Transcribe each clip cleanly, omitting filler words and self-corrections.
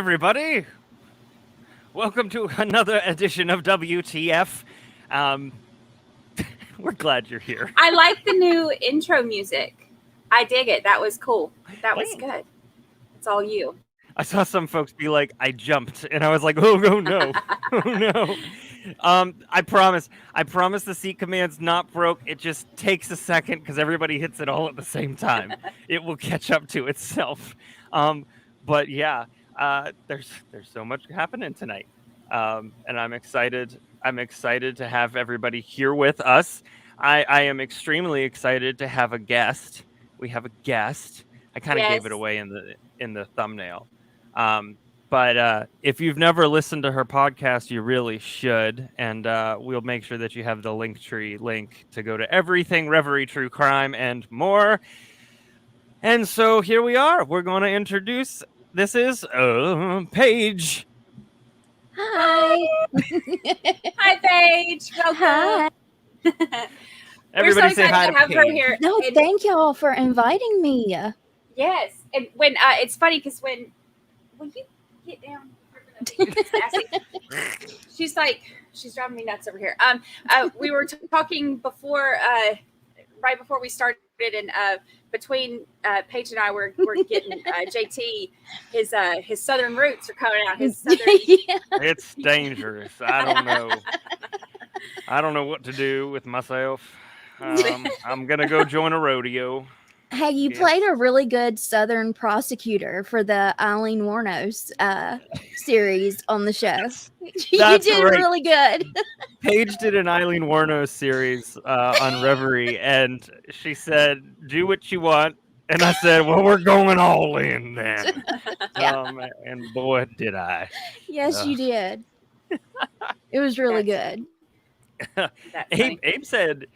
everybody. Welcome to another edition of WTF. Um, we're glad you're here. I like the new intro music. I dig it. That was cool. That was good. It's all you. I saw some folks be like, I jumped, and I was like, oh no, oh no. I promise the seat command's not broke. It just takes a second because everybody hits it all at the same time. It will catch up to itself. But yeah, there's so much happening tonight, and I'm excited. I'm excited to have everybody here with us. I am extremely excited to have a guest. We have a guest. I kind of gave it away in the thumbnail. But if you've never listened to her podcast, you really should. And we'll make sure that you have the Linktree link to go to everything Reverie, True Crime, and more. And so here we are. We're going to introduce. This is Paige. Hi. Hi, Paige. Welcome. Hi. Everybody say hi to have Paige. her here. No, thank y'all for inviting me. Yes, and when it's funny because when will you get down? She's driving me nuts over here. We were talking before, right before we started, and between Paige and I, we're getting JT. His southern roots are coming out. His southern. It's dangerous. I don't know what to do with myself. I'm gonna go join a rodeo. Hey, you played a really good Southern prosecutor for the Eileen Wuornos series on the show. You did really good. Paige did an Eileen Wuornos series on Reverie, and she said, "Do what you want." And I said, "Well, we're going all in then." And boy, did I! Yes, you did. It was really good. Abe said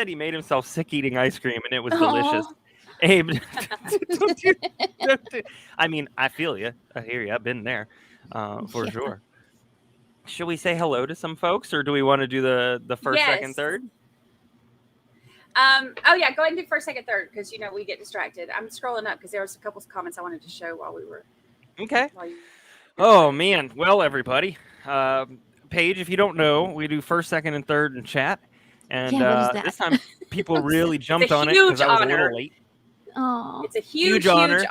he made himself sick eating ice cream, and it was delicious. Abe, I mean, I feel you. I hear you. I've been there for sure. Should we say hello to some folks, or do we want to do the first, second, third? Oh yeah, go ahead and do first, second, third because we get distracted. I'm scrolling up because there was a couple of comments I wanted to show while we were. Okay. Oh man, well everybody, Paige, if you don't know, we do first, second, and third in chat, and this time people really jumped on it because I was a little late. Oh, it's a huge honor.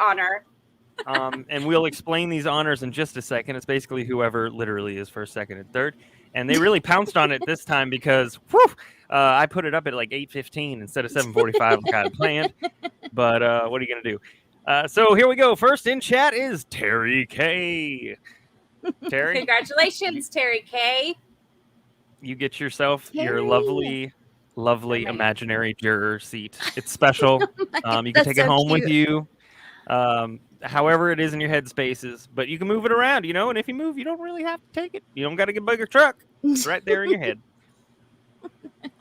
And we'll explain these honors in just a second. It's basically whoever literally is first, second, and third. And they really pounced on it this time because I put it up at like 8:15 instead of 7:45 like I had planned. But what are you going to do? So here we go. First in chat is Terry K. Terry. Congratulations, Terry K. You get yourself your lovely imaginary juror seat. It's special. You can take it home with you. However it is in your head spaces, but you can move it around, and if you move, you don't really have to take it. You don't got to get a bigger truck. It's right there in your head.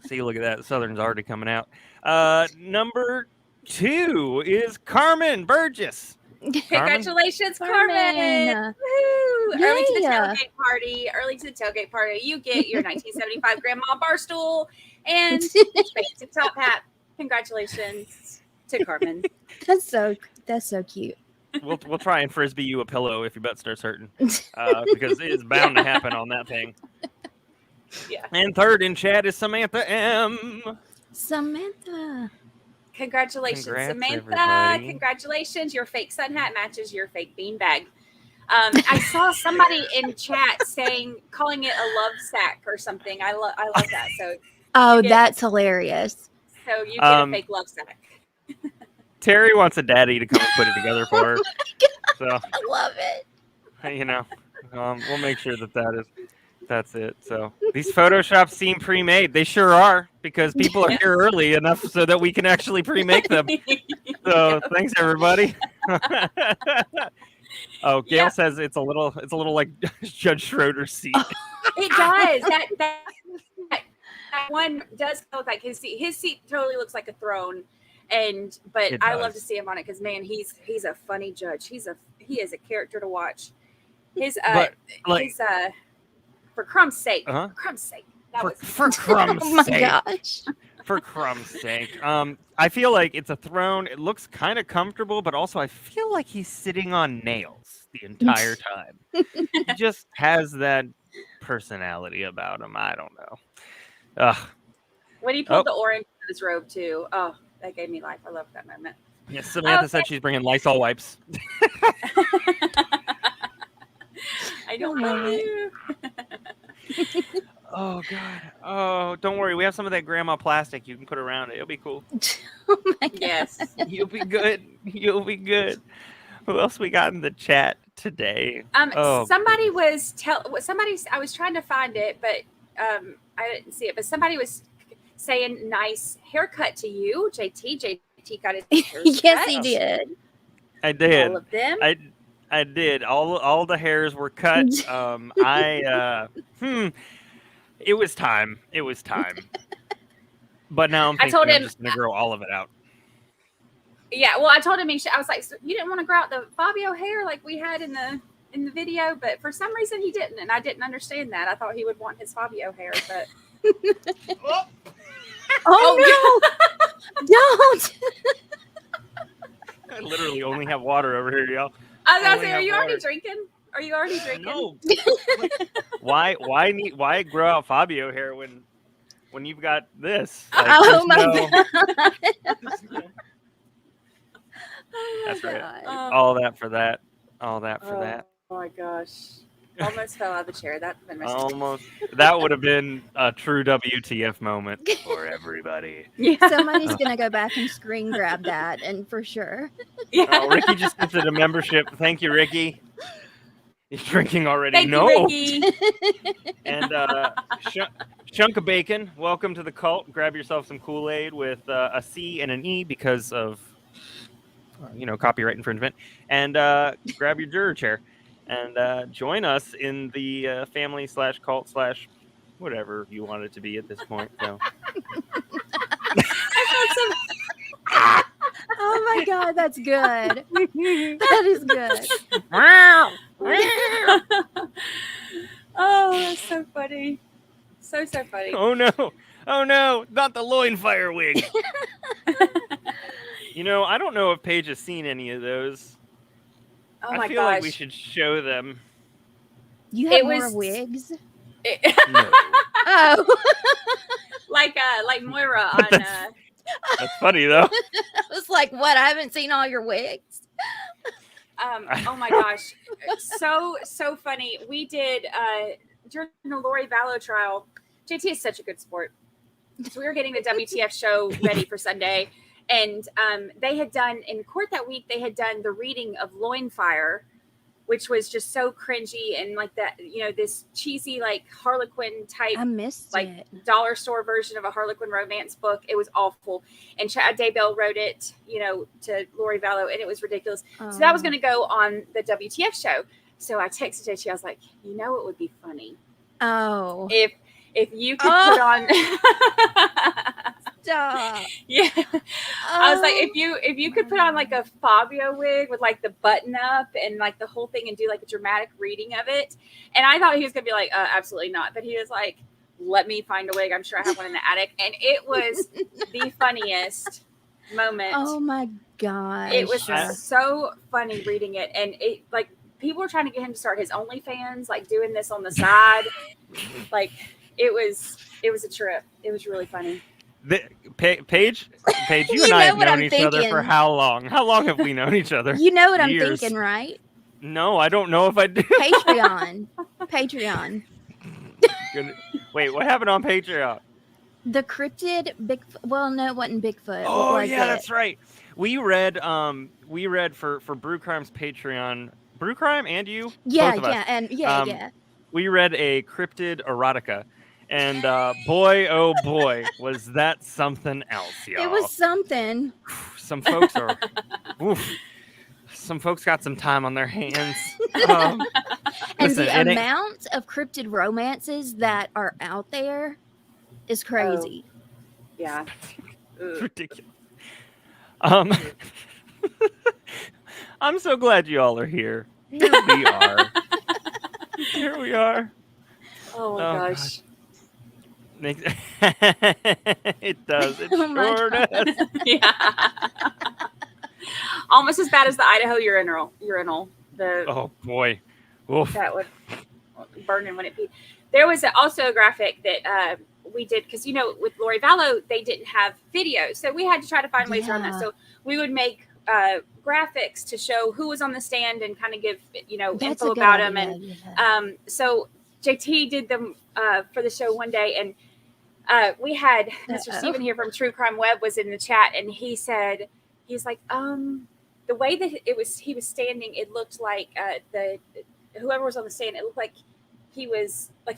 See, look at that. The Southern's already coming out. Number 2 is Carmen Burgess. Congratulations, Carmen. Woo! Early to the tailgate party. You get your 1975 Grandma bar stool and fancy top hat. Congratulations to Carmen. That's so cute. We'll try and frisbee you a pillow if your butt starts hurting, because it is bound to happen on that thing. Yeah. And third in chat is Samantha M. Samantha. Congratulations, Samantha. Everybody. Congratulations. Your fake sun hat matches your fake beanbag. I saw somebody in chat calling it a love sack or something. I love that. So that's hilarious. So you get a fake love sack. Terry wants a daddy to come and put it together for her. So I love it. We'll make sure that's it. So these Photoshops seem pre-made. They sure are, because people are here early enough so that we can actually pre-make them. So thanks everybody. Oh, Gail says it's a little like Judge Schroeder's seat. It does. That one does look like his seat. His seat totally looks like a throne. But I love to see him on it because man, he's a funny judge. He is a character to watch. For crumb's sake. For crumb's sake. For crumb's oh my sake. Gosh. For crumb's sake. I feel like it's a throne. It looks kind of comfortable, but also I feel like he's sitting on nails. the entire time. He just has that personality about him. I don't know. Ugh. When he pulled the orange out of his robe too. Oh, that gave me life. I love that moment. Yes, Samantha said she's bringing Lysol wipes. I don't know you. Oh God. Oh, don't worry. We have some of that grandma plastic you can put around it. It'll be cool. Oh my God. Yes. You'll be good. You'll be good. Who else we got in the chat today? Somebody was I was trying to find it, but I didn't see it. But somebody was saying nice haircut to you, JT. JT got his yes, he did. I did. All of them. I did. All the hairs were cut. It was time. It was time. But now I'm thinking I'm just gonna grow all of it out. Yeah, well, I told him I was like, so you didn't want to grow out the Fabio hair like we had in the video, but for some reason he didn't, and I didn't understand that. I thought he would want his Fabio hair, but oh no! Don't! I literally only have water over here, y'all. I was gonna say, are you already drinking? Are you already drinking? No. Why grow out Fabio hair when you've got this? Like, oh my God! That's right. All that for that. All that for that. Oh my gosh! Almost fell out of the chair. That almost. That would have been a true WTF moment for everybody. Yeah. Somebody's gonna go back and screen grab that, and for sure. Yeah. Oh, Ricky just gifted a membership. Thank you, Ricky. He's drinking already. Thank you, Ricky. And Chunk of Bacon, welcome to the cult. Grab yourself some Kool-Aid with a C and an E because of copyright infringement. And grab your juror chair and join us in the family/cult/ you want it to be at this point. So. Oh my God, that's good. That is good. Oh, that's so funny. So funny. Oh no, not the loin fire wig. I don't know if Paige has seen any of those. Oh my I feel gosh. like we should show them. You have more wigs? No. Oh. like Moira on That's funny though. I was like, what? I haven't seen all your wigs. Oh my gosh. So funny. We did during the Lori Vallow trial. JT is such a good sport. So we were getting the WTF show ready for Sunday. And they had done in court that week, they had done the reading of Loin Fire, which was just so cringy and like that, this cheesy, like Harlequin type, I missed it. dollar store version of a Harlequin romance book. It was awful. And Chad Daybell wrote it, to Lori Vallow, and it was ridiculous. Oh. So that was going to go on the WTF show. So I texted JT. I was like, it would be funny. Oh. If you could put on. Stop. Yeah. I was like, if you could put on like a Fabio wig with like the button up and like the whole thing and do like a dramatic reading of it. And I thought he was going to be like, absolutely not. But he was like, let me find a wig. I'm sure I have one in the attic. And it was the funniest moment. Oh my God. It was so funny reading it. And it like people were trying to get him to start his OnlyFans, like doing this on the side. Like it was a trip. It was really funny. Paige, you and I have known each other for how long? How long have we known each other? You know what Years. I'm thinking, right? No, I don't know if I do. Patreon. Wait, what happened on Patreon? The cryptid Bigfoot. Well, no, it wasn't Bigfoot. Oh yeah, that's right. We read for Brew Crime's Patreon. Brew Crime and you. Yeah, both of us. yeah. We read a cryptid erotica. And boy, oh boy, was that something else, y'all. It was something. Some folks are, some folks got some time on their hands. And the amount of cryptid romances that are out there is crazy. Oh. Yeah. It's ridiculous. I'm so glad you all are here. Here we are. Here we are. Oh my gosh. It does. It sure does. Yeah. Almost as bad as the Idaho urinal Oh boy. Oof. that would burning when it peed. There was also a graphic that we did because with Lori Vallow they didn't have video, so we had to try to find ways around that. So we would make graphics to show who was on the stand and kind of give info about them. And so JT did them for the show one day, and we had Mr. Steven here from True Crime Web was in the chat, and he's like the way that he was standing, it looked like whoever was on the stand, it looked like he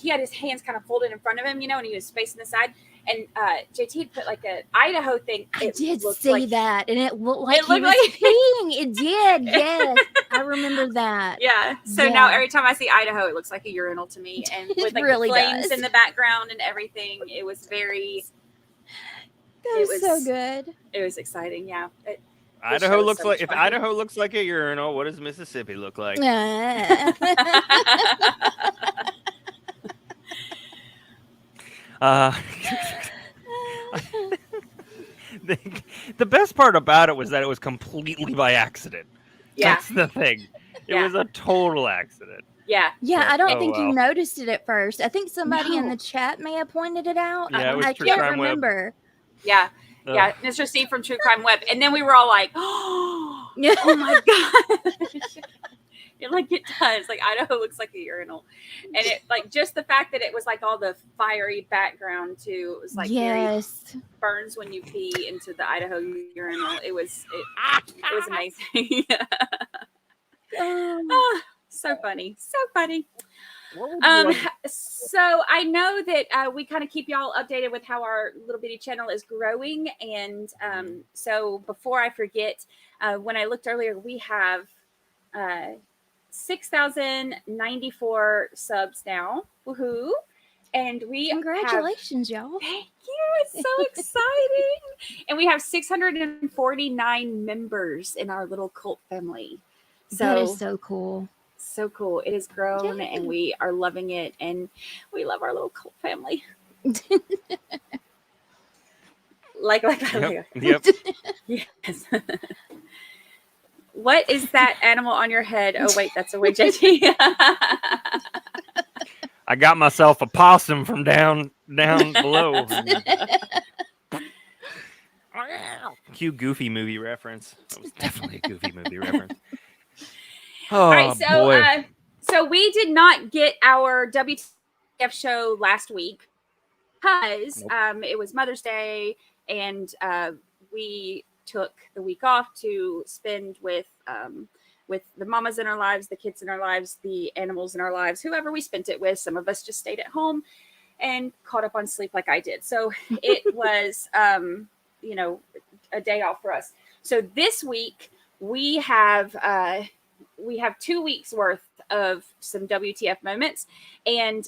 had his hands kind of folded in front of him, and he was facing the side. And JT had put like an Idaho thing. I did see that, and it looked like he was peeing. It did, yes. I remember that. Yeah. So now every time I see Idaho, it looks like a urinal to me, and with like really the flames does. in the background and everything. It was very. That was so good. It was exciting. Yeah. Idaho looks like if Idaho looks like a urinal, what does Mississippi look like? The best part about it was that it was completely by accident. Yeah. That's the thing. It was a total accident. Yeah. Yeah, I don't think you noticed it at first. I think somebody in the chat may have poined it out. Yeah, it was I True can't Crime remember. Web. Yeah. Yeah, Mr. Steve from True Crime Web. And then we were all like, oh my God. It does. Like, Idaho looks like a urinal. And it, like, just the fact that it was like all the fiery background, too. It was like, very burns when you pee into the Idaho urinal. It was amazing. So funny. So funny. So I know that we kind of keep y'all updated with how our little bitty channel is growing. And so before I forget, when I looked earlier, we have 6,094 subs now. Woohoo. And congratulations, y'all. Thank you. It's so exciting. And we have 649 members in our little cult family. So that is so cool. So cool. It has grown and we are loving it, and we love our little cult family. like Yep. Yes. What is that animal on your head? Oh wait, that's a wig, JT. I got myself a possum from down below. Cue Goofy movie reference. That was definitely a Goofy movie reference. Oh, all right, so we did not get our WTF show last week because it was Mother's Day, and we took the week off to spend with the mamas in our lives, the kids in our lives, the animals in our lives, whoever we spent it with. Some of us just stayed at home and caught up on sleep like I did. So it was, a day off for us. So this week we have 2 weeks worth of some WTF moments. And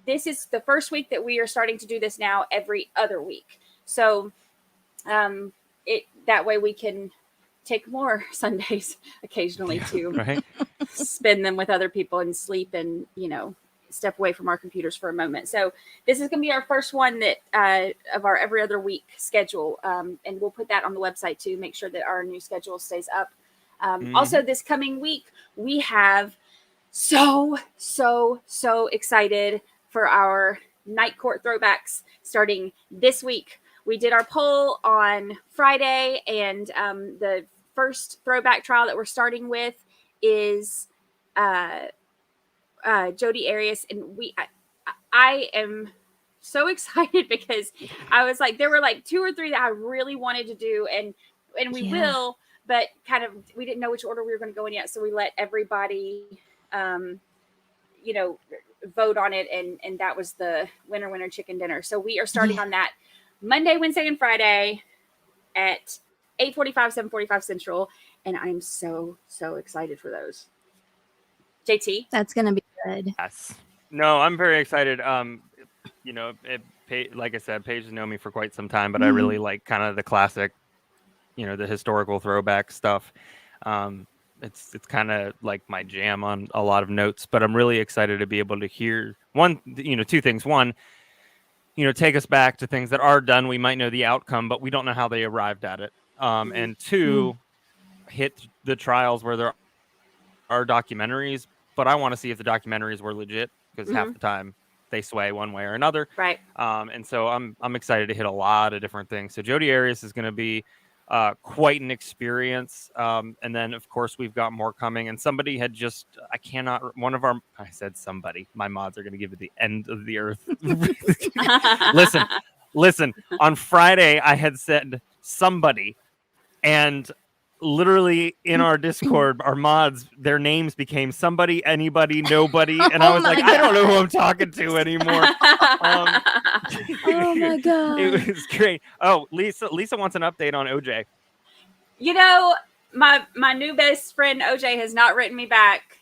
this is the first week that we are starting to do this now every other week. So that way we can take more Sundays occasionally to spend them with other people and sleep and, step away from our computers for a moment. So this is going to be our first one that of our every other week schedule. And we'll put that on the website to make sure that our new schedule stays up. Also, this coming week, we have so excited for our night court throwbacks starting this week. We did our poll on Friday, and the first throwback trial that we're starting with is Jodi Arias. And I am so excited because I was like, there were like 2 or 3 that I really wanted to do, and we will. But kind of, we didn't know which order we were going to go in yet. So we let everybody, vote on it. And that was the winner chicken dinner. So we are starting on that Monday, Wednesday, and Friday at 8:45, 7:45 Central. And I'm so excited for those. JT? That's going to be good. Yes. No, I'm very excited. Like I said, Paige has known me for quite some time, but I really like kind of the classic, the historical throwback stuff. It's kind of like my jam on a lot of notes, but I'm really excited to be able to hear 2 things. One, take us back to things that are done. We might know the outcome, but we don't know how they arrived at it. And 2, hit the trials where there are documentaries, but I want to see if the documentaries were legit because half the time they sway one way or another. Right. And so I'm excited to hit a lot of different things. So Jodi Arias is going to be quite an experience. And then of course we've got more coming. And somebody had just I said somebody. My mods are going to give it the end of the earth. Listen. On Friday I had said somebody, and literally in our Discord, our mods, their names became somebody, anybody, nobody, and I was like, God. I don't know who I'm talking to anymore. Oh my God, it was great. Oh, Lisa wants an update on OJ. You know, my new best friend OJ has not written me back.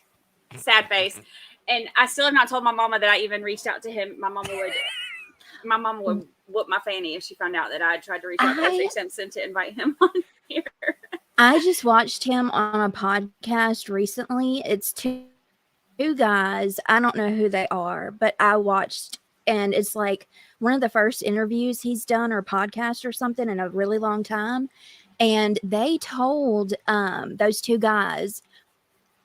Sad face, and I still have not told my mama that I even reached out to him. My mama would whoop my fanny if she found out that I tried to reach out to OJ Simpson to invite him on here. I just watched him on a podcast recently. It's two guys. I don't know who they are, but I watched, and it's like one of the first interviews he's done or podcast or something in a really long time. And they told those two guys,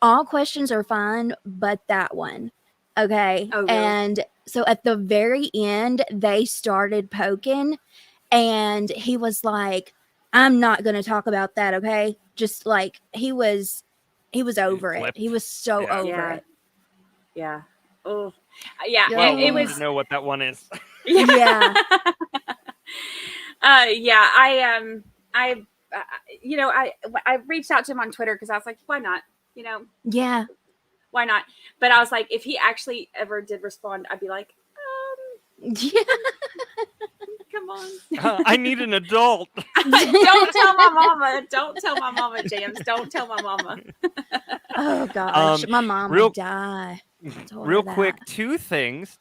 all questions are fine, but that one. Okay. Oh, really? And so at the very end, they started poking, and he was like, I'm not going to talk about that. Okay. Just like he was over it. He was so over it. Yeah. Oh, yeah. Well, It was. To know what that one is. Yeah. I reached out to him on Twitter because I was like, why not? Yeah. Why not? But I was like, if he actually ever did respond, I'd be like, Yeah. come on. I need an adult. Don't tell my mama. Don't tell my mama, James. Don't tell my mama. Oh gosh, my mom would die. Real quick, two things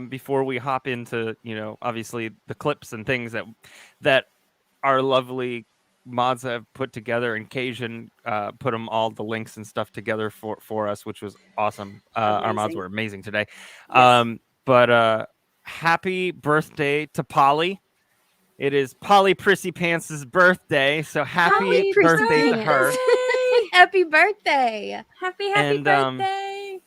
before we hop into, obviously the clips and things that our lovely mods have put together, and Cajun put them all the links and stuff together for us, which was awesome. Our mods were amazing today. Yes. But happy birthday to Polly. It is Polly Prissy Pants' birthday, so happy birthday to her. Happy birthday. Happy birthday.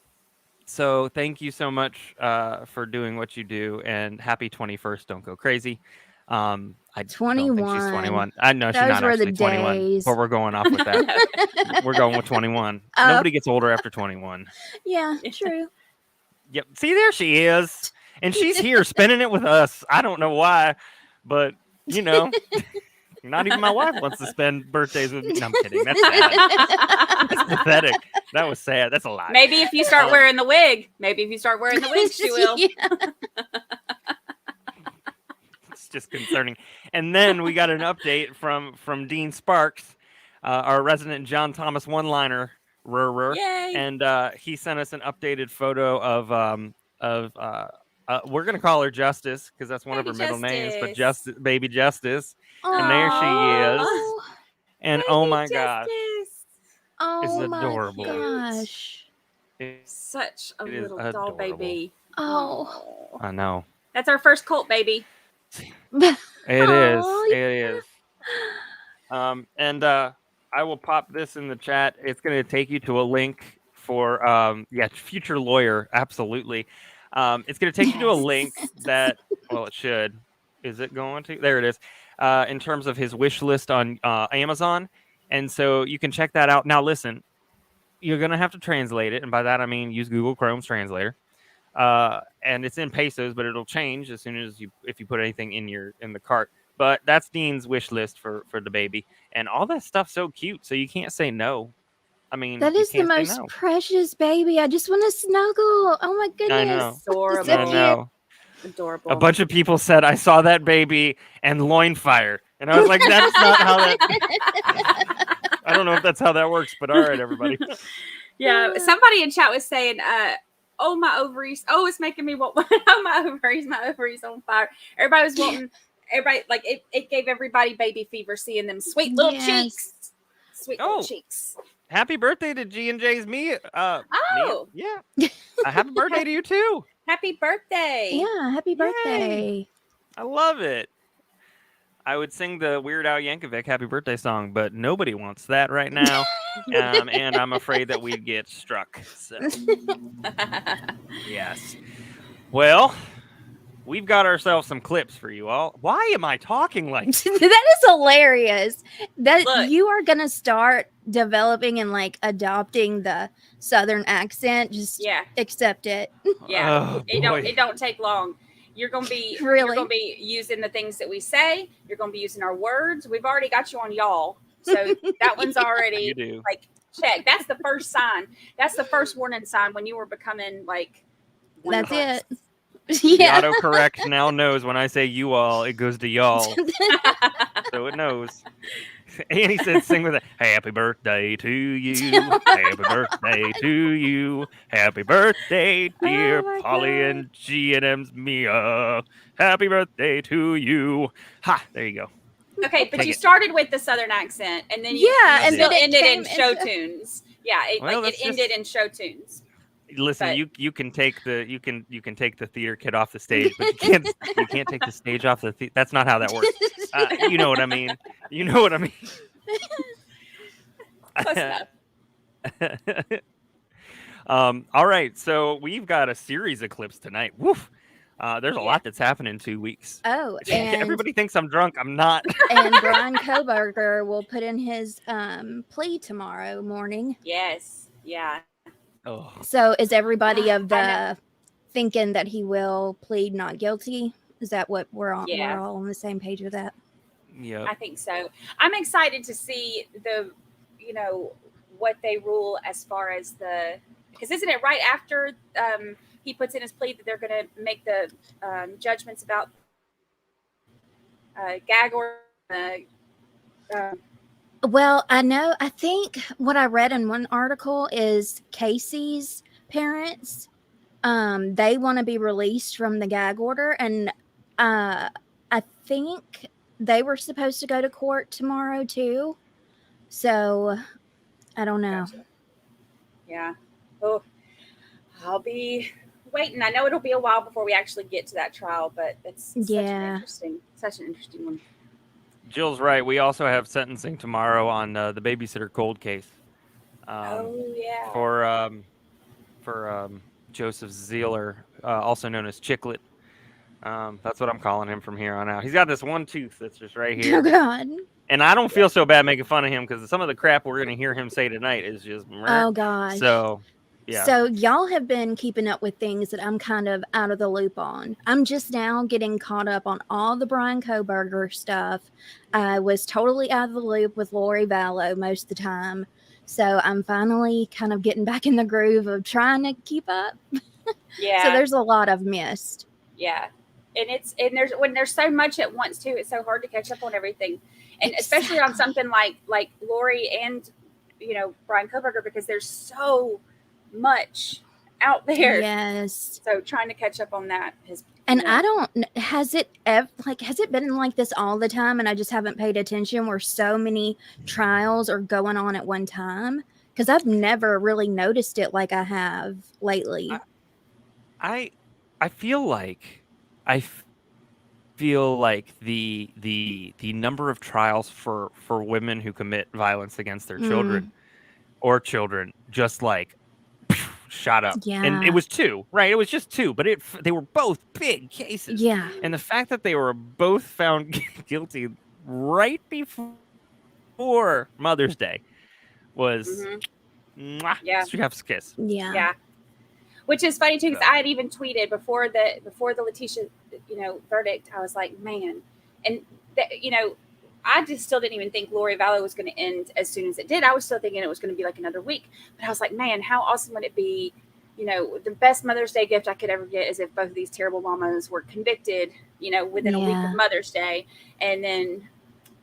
So thank you so much for doing what you do, and happy 21st. Don't go crazy. I 21. don't think she's 21. I know she's Those not were actually the 21, days. but we're going off with that. We're going with 21. Nobody gets older after 21. Yeah, true. Yep. See, there she is. And she's here spending it with us. I don't know why, but, not even my wife wants to spend birthdays with me. No, I'm kidding. That's sad. That's pathetic. That was sad. That's a lie. Maybe if you start wearing the wig. She will. Yeah. It's just concerning. And then we got an update from Dean Sparks, our resident John Thomas one-liner. Yay. And he sent us an updated photo of we're gonna call her Justice because that's one of her middle names, but Baby Justice. Aww. And there she is. And Baby oh my Justice. gosh, Oh it's adorable. My gosh. Such a It little is doll adorable. baby. Oh. I know. That's our first cult baby. It is. Aw, It is. And I will pop this in the chat. It's going to take you to a link for future lawyer. Absolutely. It's going to take you to a link that, well, it should. Is it going to? There it is. In terms of his wish list on Amazon. And so you can check that out. Now, listen, you're going to have to translate it. And by that, I mean use Google Chrome's translator. And it's in pesos, but it'll change as soon as if you put anything in the cart. But that's Dean's wish list for the baby. And all that stuff's so cute. So you can't say no. I mean, that is the most precious baby. I just want to snuggle. Oh my goodness. I know. Adorable. So I know. Adorable. A bunch of people said, I saw that baby and loin fire. And I was like, that's not how that... I don't know if that's how that works, but all right, everybody. Yeah, somebody in chat was saying, oh, my ovaries. Oh, it's making me want... oh, my ovaries on fire. Everybody was wanting... Everybody, like, it gave everybody baby fever seeing them sweet little cheeks. Sweet little cheeks. Happy birthday to G&J's Mia. Oh. Mia? Yeah. Happy birthday to you, too. Happy birthday. Yeah, happy birthday. Yay. I love it. I would sing the Weird Al Yankovic Happy Birthday song, but nobody wants that right now. And I'm afraid that we'd get struck. So, yes. Well, we've got ourselves some clips for you all. Why am I talking like this? That is hilarious. That Look. you are gonna start developing and like adopting the Southern accent. Just Yeah. accept it. Yeah. Oh, It don't take long. You're gonna be using the things that we say. You're gonna be using our words. We've already got you on y'all. So that one's already You do. like check. That's the first sign. That's the first warning sign when you were becoming like one That's of us. it. The Yeah. autocorrect now knows when I say you all, it goes to y'all. So it knows. And he said, sing with it. Happy birthday to you. Happy birthday to you. Happy birthday, dear my Polly God. and G&M's Mia. Happy birthday to you. Ha, there you go. Okay, but Take you it. started with the Southern accent, and then you and still then it ended in came show into- tunes. Yeah, it Well, it that's ended just- in show tunes. Listen, But- you can take the you can take the theater kid off the stage, but you can't take the stage off the that's not how that works. You know what I mean. You know what I mean. Close enough. All right, so we've got a series of clips tonight. Woof. There's a lot that's happened in 2 weeks. Oh, and Everybody thinks I'm drunk. I'm not. and Brian Coburger will put in his plea tomorrow morning. Yes. Yeah. Oh, So is everybody of I know. the thinking that he will plead not guilty? Is that what we're on? Yeah. We're all on the same page with that. yeah. I think so. I'm excited to see what they rule as far as because isn't it right after he puts in his plea that they're going to make the judgments about gag or Well, I think what I read in one article is Casey's parents, they want to be released from the gag order. And I think they were supposed to go to court tomorrow too. So I don't know. Gotcha. Yeah. Oh, I'll be waiting. I know it'll be a while before we actually get to that trial, but it's Yeah. such an interesting one. Jill's right. We also have sentencing tomorrow on the babysitter cold case. Oh yeah. For Joseph Zeeler, also known as Chicklet. That's what I'm calling him from here on out. He's got this one tooth that's just right Oh here. God. And I don't feel so bad making fun of him because some of the crap we're going to hear him say tonight is just... Oh gosh. So, yeah. So y'all have been keeping up with things that I'm kind of out of the loop on. I'm just now getting caught up on all the Brian Coburger stuff. I was totally out of the loop with Lori Vallow most of the time. So I'm finally kind of getting back in the groove of trying to keep up. Yeah. So there's a lot I've missed. Yeah. And there's when there's so much at once too, it's so hard to catch up on everything. And especially on something like Lori and Brian Coburger, because there's so much out there. Yes. So trying to catch up on that is And I don't, has it been like this all the time and I just haven't paid attention where so many trials are going on at one time? Because I've never really noticed it like I have lately. I feel like the number of trials for women who commit violence against their children just like shot up. Yeah. And it was 2, right? It was just 2, but they were both big cases. Yeah. And the fact that they were both found guilty right before Mother's Day was mwah, Yeah. chef's kiss. Yeah. Yeah. Which is funny too, because I had even tweeted before the Letitia, verdict. I was like, man, and I just still didn't even think Lori Vallow was going to end as soon as it did. I was still thinking it was going to be like another week, but I was like, man, how awesome would it be? The best Mother's Day gift I could ever get is if both of these terrible mamas were convicted, within a week of Mother's Day, and then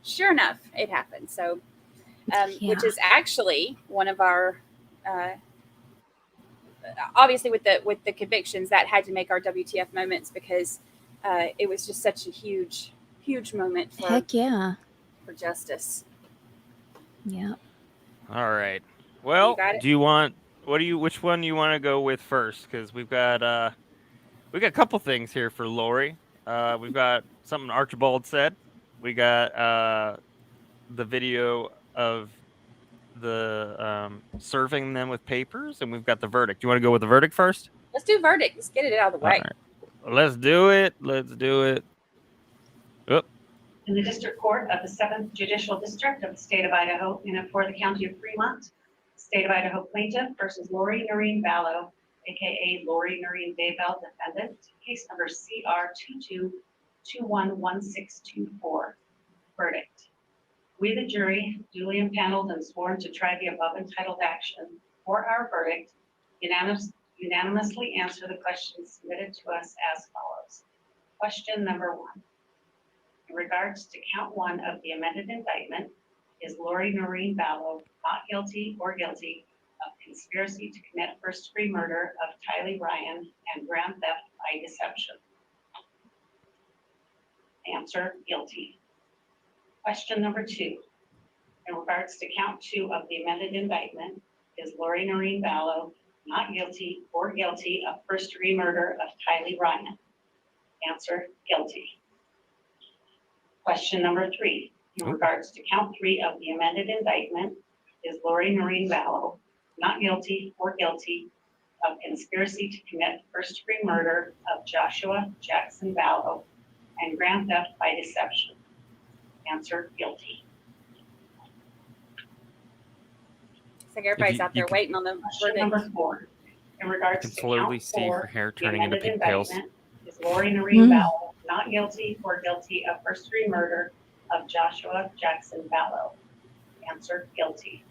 sure enough, it happened. So, which is actually one of our. Obviously with the convictions that had to make our WTF moments because it was just such a huge moment for Heck yeah. for justice. Yeah. All right. Well, You got it? which one you want to go with first? Because we've got a couple things here for Lori. We've got something Archibald said. We got the video of the serving them with papers, and we've got the verdict. You want to go with the verdict first? Let's do verdict. Let's get it out of the way. All right. Let's do it. Oop. In the District Court of the 7th Judicial District of the State of Idaho, in and for the County of Fremont, State of Idaho plaintiff versus Lori Noreen Vallow, aka Lori Noreen Daybell, defendant, case number CR 22211624. Verdict. We, the jury, duly impaneled and sworn to try the above entitled action for our verdict, unanimously answer the questions submitted to us as follows. Question number 1. In regards to count 1 of the amended indictment, is Lori Noreen Vallow not guilty or guilty of conspiracy to commit first-degree murder of Tylee Ryan and grand theft by deception? Answer, guilty. Question number 2. In regards to count 2 of the amended indictment, is Lori Noreen Vallow not guilty or guilty of first-degree murder of Tylee Ryan? Answer, guilty. Question number 3. In regards to count 3 of the amended indictment, is Lori Noreen Vallow not guilty or guilty of conspiracy to commit first-degree murder of Joshua Jackson Vallow and grand theft by deception? Answer, guilty. It's like everybody's out there waiting on the Question verdict. number 4. In regards I to can slowly count see 4, her hair the turning into amended pigtails. indictment, is Lori Noreen Vallow not guilty or guilty of first-degree murder of Joshua Jackson Vallow? Answer, guilty.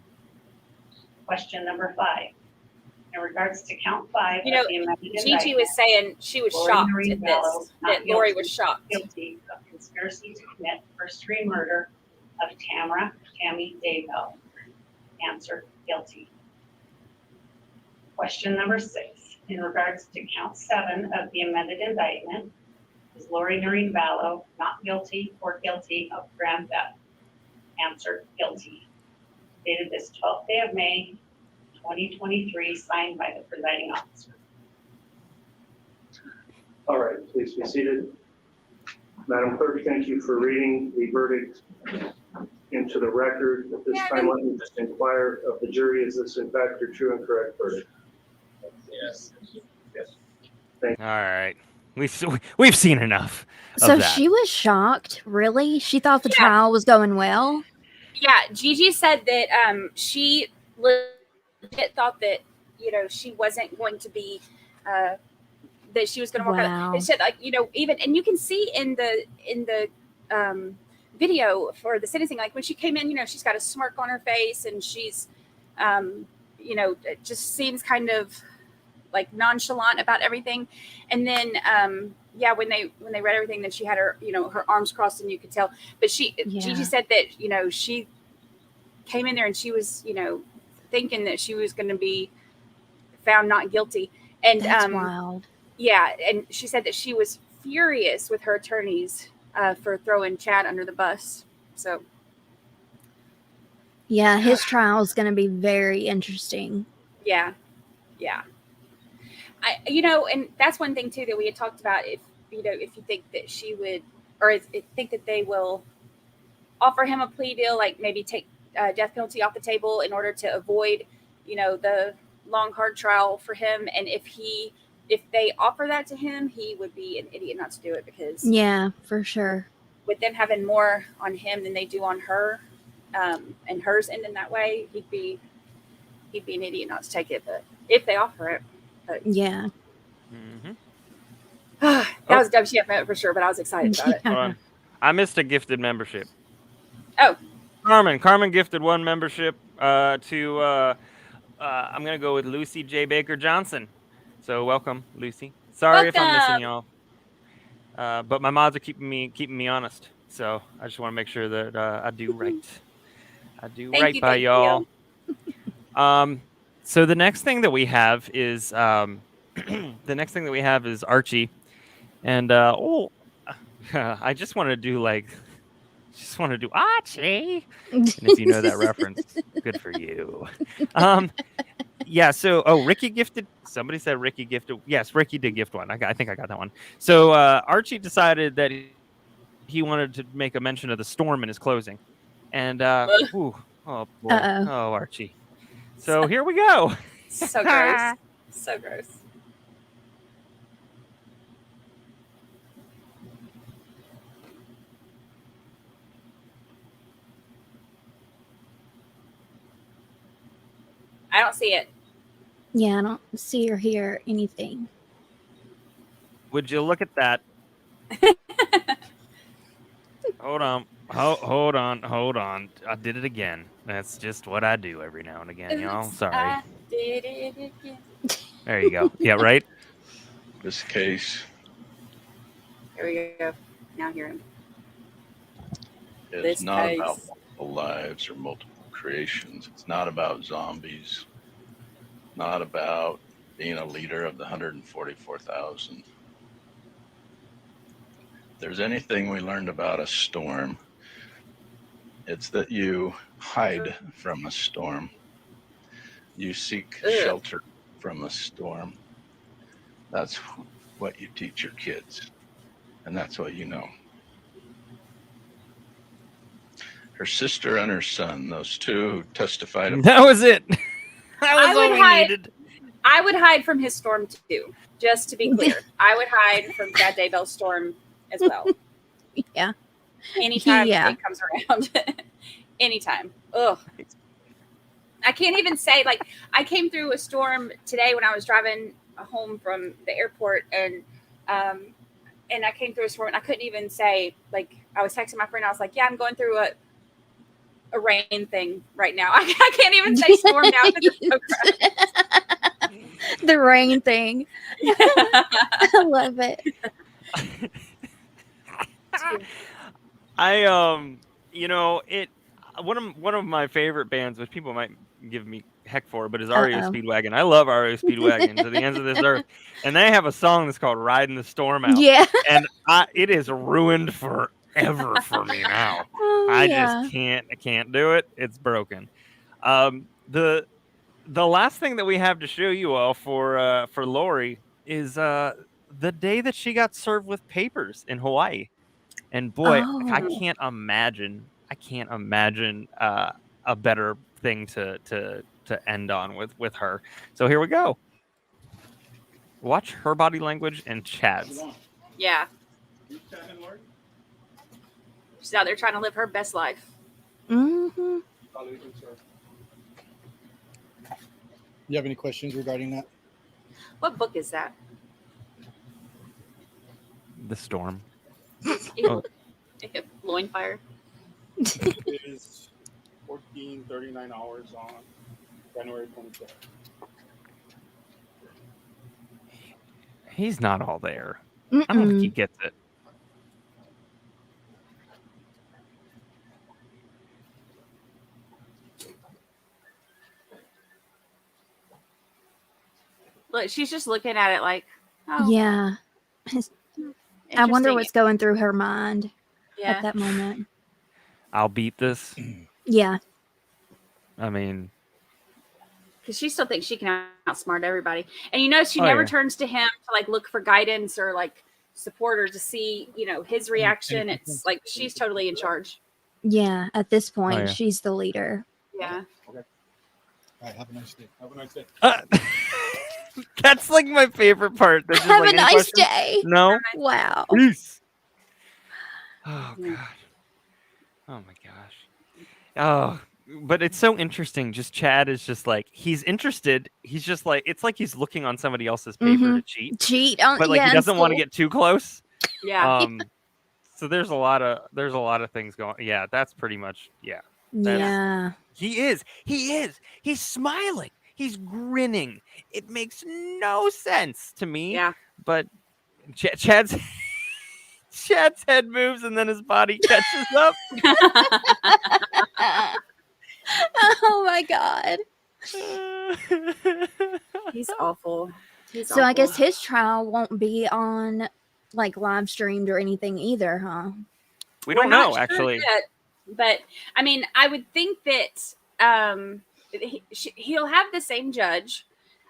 Question number 5. In regards to count 5 You know, of the amended Gigi indictment, was saying she was Lori shocked Noreen at Vallow, this, not that Lori guilty, was shocked. guilty of conspiracy to commit first-degree murder of Tammy Daybell. Answer, guilty. Question number 6. In regards to count 7 of the amended indictment, is Lori Noreen Vallow not guilty or guilty of grand theft? Answer, guilty. Dated this 12th day of May, 2023, signed by the presiding officer. All right, please be seated. Madam Clerk, thank you for reading the verdict into the record. At this time, let me just inquire of the jury, is this in fact your true and correct verdict? Yes. All right. We've seen enough of So that. she was shocked, really? She thought the Yeah. trial was going well? Yeah, Gigi said that she legit thought that, you know, she wasn't going to be that she was going to walk Wow. out. It said, like, you know, even, and you can see in the video for the sentencing, like when she came in, you know, she's got a smirk on her face and she's you know, it just seems kind of like nonchalant about everything. And then yeah, when they read everything, then she had her, you know, her arms crossed and you could tell. But Gigi said that, you know, she came in there and she was, you know, thinking that she was going to be found not guilty. And That's wild. yeah, and she said that she was furious with her attorneys for throwing Chad under the bus. So Yeah, his trial is going to be very interesting. yeah. You know, and that's one thing too that we had talked about. If you know, if you think that she would, or if think that they will offer him a plea deal, like maybe take death penalty off the table in order to avoid, you know, the long hard trial for him. And if they offer that to him, he would be an idiot not to do it, because Yeah, for sure. with them having more on him than they do on her, and hers ending that way, he'd be an idiot not to take it. But if they offer it. Yeah. Mm-hmm. That was WTF for sure, but I was excited about it. Hold on. I missed a gifted membership. Oh. Carmen gifted one membership to I'm gonna go with Lucy J. Baker Johnson. So welcome, Lucy. Sorry if I'm missing y'all. But my mods are keeping me honest. So I just want to make sure that I do right. I do right by y'all. So the next thing that we have is Archie, and I just want to do Archie. And if you know that reference, good for you. Yeah. So Ricky gifted. Somebody said Ricky gifted. Yes, Ricky did gift one. I think I got that one. So Archie decided that he wanted to make a mention of the storm in his closing. And ooh, oh boy. Uh-oh. Oh, Archie. So here we go. So gross. So gross. I don't see it. Yeah, I don't see or hear anything. Would you look at that? Hold on. Hold on. I did it again. That's just what I do every now and again, y'all. Sorry. I did it again. There you go. Yeah, right? This case Here we go. Now hear him. is This not case. about multiple lives or multiple creations. It's not about zombies. Not about being a leader of the 144,000. If there's anything we learned about a storm, it's that you hide from a storm. You seek shelter from a storm. That's what you teach your kids. And that's what you know. Her sister and her son, those two who testified. That was it. That was all we needed. I would hide from his storm too, just to be clear. I would hide from Dad Daybell's storm as well. Yeah. Anytime Yeah. it comes around. Anytime. Ugh. I can't even say, like, I came through a storm today when I was driving home from the airport, and I came through a storm, and I couldn't even say, like, I was texting my friend, I was like, yeah, I'm going through a rain thing right now. I can't even say storm now because it's so gross. The rain thing. I love it. One of my favorite bands, which people might give me heck for, but is REO Speedwagon. I love REO Speedwagon to the ends of this earth, and they have a song that's called "Riding the Storm Out." Yeah. And it is ruined forever for me now. I can't do it. It's broken. The last thing that we have to show you all for Lori is the day that she got served with papers in Hawaii. And boy, I can't imagine a better thing to end on with her. So here we go. Watch her body language and Chad's. Yeah. She's out there trying to live her best life. Mm-hmm. You have any questions regarding that? What book is that? The Storm. Loin fire. It is 1439 hours on January 27th. He's not all there. I don't think he gets it. Look, she's just looking at it like, oh, Yeah. I wonder interesting. what's going through her mind Yeah. at that moment. I'll beat this. Yeah. I mean, Because she still thinks she can outsmart everybody. And you know, she never turns to him to like look for guidance or like support or to see, you know, his reaction. It's like she's totally in charge. Yeah. At this point, she's the leader. Yeah. Okay. All right. Have a nice day. Have a nice day. that's like my favorite part. That's just Have like, a any nice questions? day. No. Wow. Peace. Oh god. Oh my gosh. Oh, but it's so interesting. Just Chad is just like, he's interested. He's just like, it's like he's looking on somebody else's paper to cheat. Cheat on, But like he doesn't want to get too close. Yeah. So there's a lot of things going. Yeah, that's pretty much Yeah. He is. He's smiling. He's grinning. It makes no sense to me. Yeah. But Chad's head moves and then his body catches up. Oh my god. He's awful. So I guess his trial won't be on like live streamed or anything either, huh? We don't know actually. Yet, but I mean, I would think that he'll have the same judge.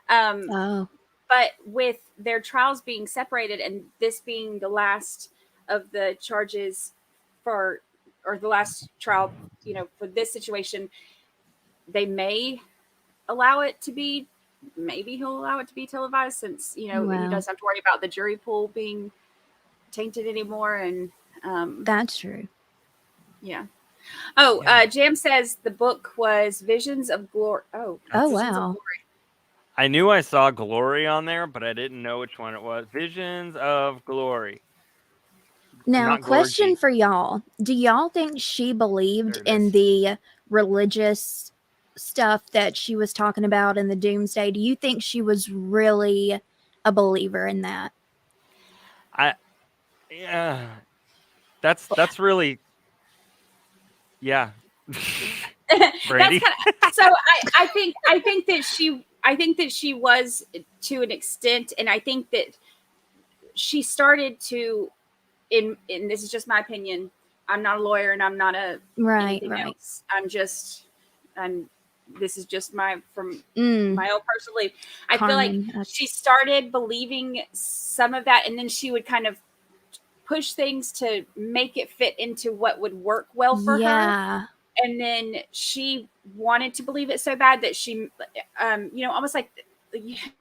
But with their trials being separated and this being the last of the charges or the last trial, for this situation, they may allow it to be. Maybe he'll allow it to be televised, since he Wow. doesn't have to worry about the jury pool being tainted anymore. And That's true. yeah. Oh, Jam says the book was Visions of Glory. Oh, Oh, Visions of wow. Glory. I knew I saw Glory on there, but I didn't know which one it was. Visions of Glory. Now, Not question Glory. for y'all. Do y'all think she believed There it in is. the religious stuff that she was talking about in the Doomsday? Do you think she was really a believer in that? Yeah, that's really, yeah. Brandi? So I think that she was, to an extent, and I think that she started to, in this is just my opinion. I'm not a lawyer, and I'm not anything else. This is just my own personal belief. I feel like she started believing some of that, and then she would kind of push things to make it fit into what would work well for her. And then she wanted to believe it so bad that she, almost like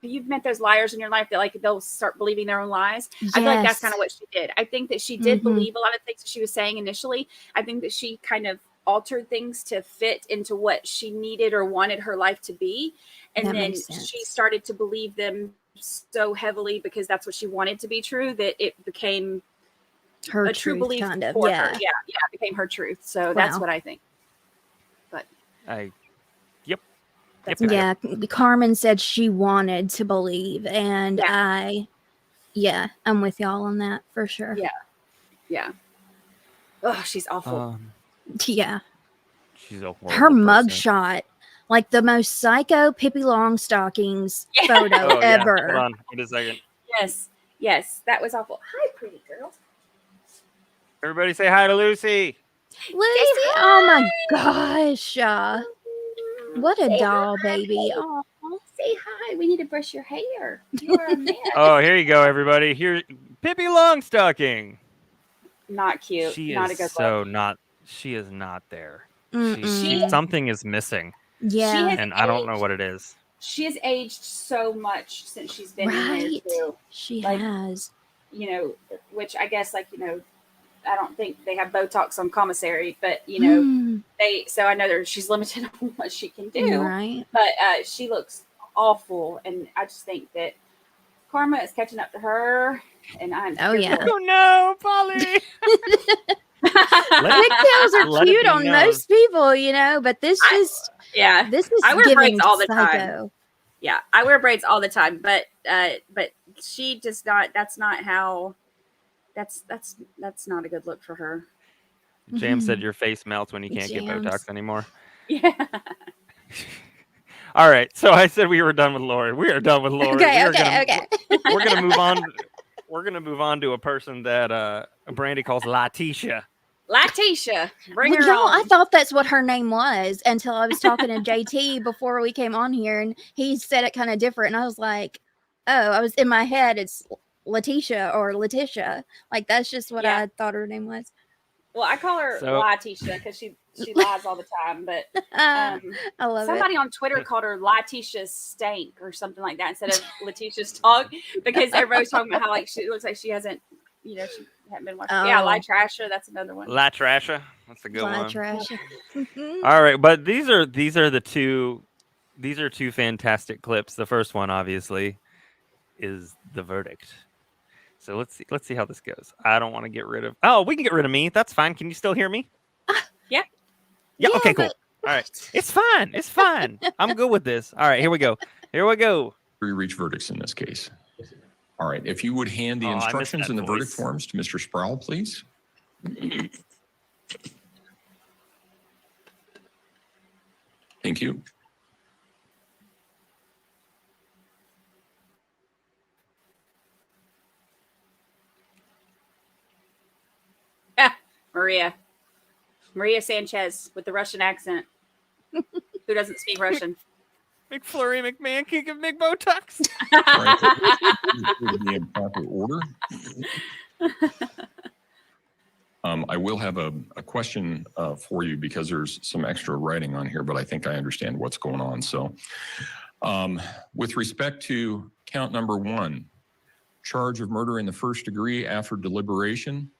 you've met those liars in your life that like they'll start believing their own lies. I feel like that's kind of what she did. I think that she did believe a lot of things that she was saying initially. I think that she kind of altered things to fit into what she needed or wanted her life to be. And then she started to believe them so heavily because that's what she wanted to be true, that it became her a true belief kind of, for her. Yeah, it became her truth. So that's what I think. But yeah, Carmen said she wanted to believe, and I'm with y'all on that for sure. Yeah. Oh, she's awful. Yeah. She's a horrible Her person. mugshot, like the most psycho Pippi Longstockings photo ever. Hold on, wait a second. Yes, that was awful. Hi, pretty girl. Everybody say hi to Lucy. Lucy, oh my gosh. What a doll, baby. Oh, say hi. We need to brush your hair. You are a man. Oh, here you go, everybody. Here's Pippi Longstocking. Not cute. She not is a good so look. not. She is not there. Something is missing. Yeah, and I don't know what it is. She has aged so much since she's been in there too. She has. Which I guess I don't think they have Botox on commissary, but so I know she's limited on what she can do. Right. But she looks awful, and I just think that karma is catching up to her. And I'm oh no, Polly. Pigtails are cute on most people, but this is I wear braids all the psycho. time. Yeah, I wear braids all the time, but she does not. That's not how. That's not a good look for her. Jam said your face melts when you can't get Botox anymore. Yeah. All right, so I said we were done with Lori. We are done with Lori. Okay. We're gonna move on. We're gonna move on to a person that Brandi calls Latisha. Bring her on. I thought that's what her name was until I was talking to JT before we came on here, and he said it kind of different, and I was like, oh, I was in my head, it's Letitia or Letitia. Like that's just what I thought her name was. Well, I call her Latisha because she lies all the time. But I love somebody on Twitter called her Letitia Stank or something like that instead of Letitia's Talk, because everybody's talking about how she looks like she hasn't, she hadn't been watching. Yeah, Latrasha, that's another one. Latrasha, that's a good one. Latrasha. All right, but these are two fantastic clips. The first one, obviously, is the verdict. So let's see how this goes. I don't want to get rid of. Oh, we can get rid of me. That's fine. Can you still hear me? Yeah. Yeah. Okay. Cool. All right. It's fine. I'm good with this. All right. Here we go. We reach verdicts in this case. All right. If you would hand the instructions and the verdict forms to Mr. Sproul, please. Thank you. Maria Sanchez with the Russian accent. Who doesn't speak Russian? McFlurry McMahon can give Nick Botox. Right. In proper order. I will have a question for you because there's some extra writing on here, but I think I understand what's going on. So with respect to count number 1, charge of murder in the first degree after deliberation,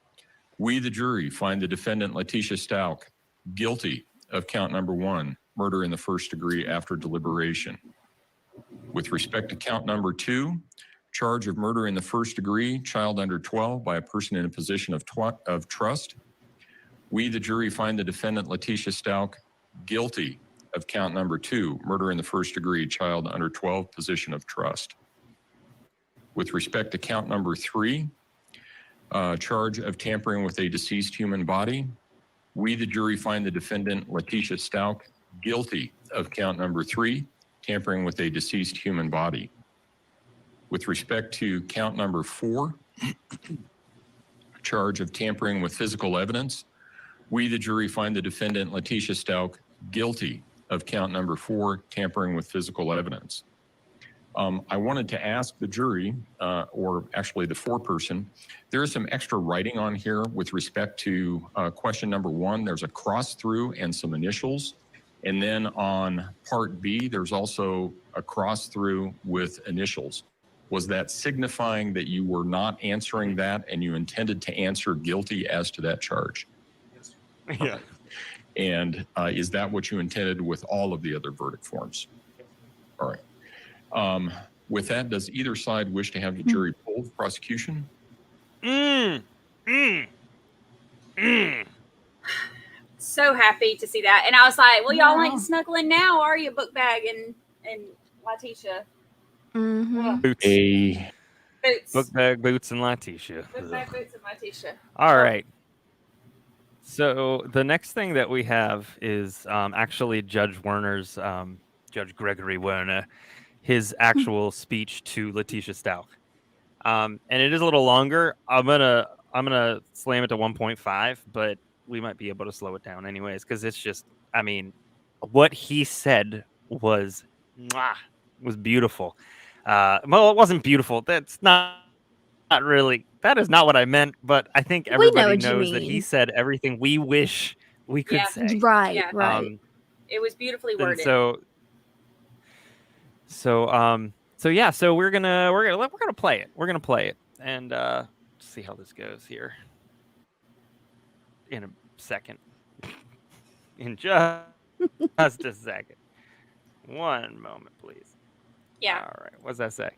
we, the jury, find the defendant, Letitia Stout, guilty of count number 1, murder in the first degree after deliberation. With respect to count number 2, charge of murder in the first degree, child under 12 by a person in a position of trust, we, the jury, find the defendant, Letitia Stout, guilty of count number 2, murder in the first degree, child under 12, position of trust. With respect to count number 3, charge of tampering with a deceased human body, we, the jury, find the defendant, Letitia Stout, guilty of count number 3, tampering with a deceased human body. With respect to count number 4, charge of tampering with physical evidence, we, the jury, find the defendant, Letitia Stout, guilty of count number 4, tampering with physical evidence. I wanted to ask the jury, or actually the foreperson, there is some extra writing on here with respect to question number 1. There's a cross through and some initials. And then on part B, there's also a cross through with initials. Was that signifying that you were not answering that and you intended to answer guilty as to that charge? Yeah. And is that what you intended with all of the other verdict forms? All right. With that, does either side wish to have the jury poll the prosecution? So happy to see that. And I was like, well, y'all ain't snuggling now, are you, Book Bag and Letitia? Boots. Boots. Book Bag, Boots, and Letitia. Book Bag, Boots, and Letitia. All right. So the next thing that we have is actually Judge Werner's, Judge Gregory Werner, his actual speech to Letitia Stout. And it is a little longer. I'm gonna slam it to 1.5, but we might be able to slow it down anyways, because it's just, I mean, what he said was beautiful. Well, it wasn't beautiful. That's not really. That is not what I meant. But I think everybody knows that he said everything we wish we could say. Right, Yeah. right. It was beautifully worded. So yeah. So we're gonna play it. We're gonna play it and see how this goes here in a second. In just a second. One moment, please. Yeah. All right. What does that say?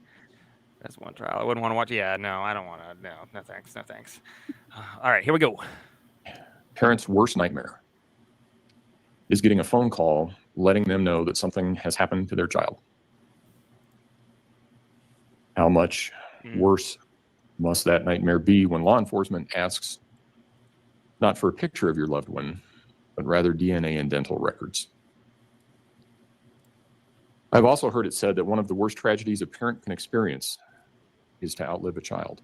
That's one trial. I wouldn't want to watch. Yeah, no, I don't want to. No thanks. No thanks. All right, here we go. Parents' worst nightmare is getting a phone call letting them know that something has happened to their child. How much worse must that nightmare be when law enforcement asks not for a picture of your loved one, but rather DNA and dental records? I've also heard it said that one of the worst tragedies a parent can experience is to outlive a child.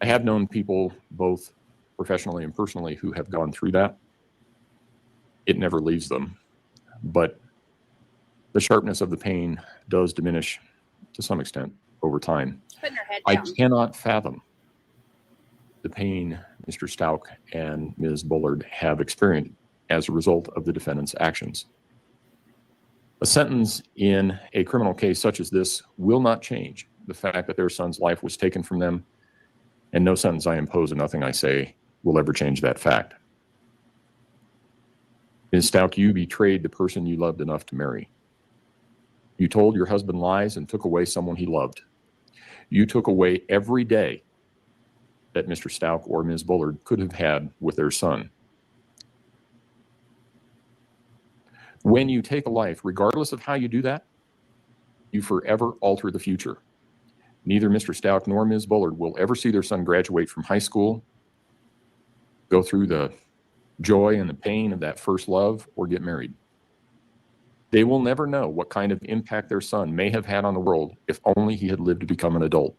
I have known people, both professionally and personally, who have gone through that. It never leaves them, but the sharpness of the pain does diminish to some extent over time. Putting her head I down. cannot fathom the pain Mr. Stout and Ms. Bullard have experienced as a result of the defendant's actions. A sentence in a criminal case such as this will not change the fact that their son's life was taken from them, and no sentence I impose and nothing I say will ever change that fact. Ms. Stout, you betrayed the person you loved enough to marry. You told your husband lies and took away someone he loved. You took away every day that Mr. Stout or Ms. Bullard could have had with their son. When you take a life, regardless of how you do that, you forever alter the future. Neither Mr. Stout nor Ms. Bullard will ever see their son graduate from high school, go through the joy and the pain of that first love, or get married. They will never know what kind of impact their son may have had on the world if only he had lived to become an adult.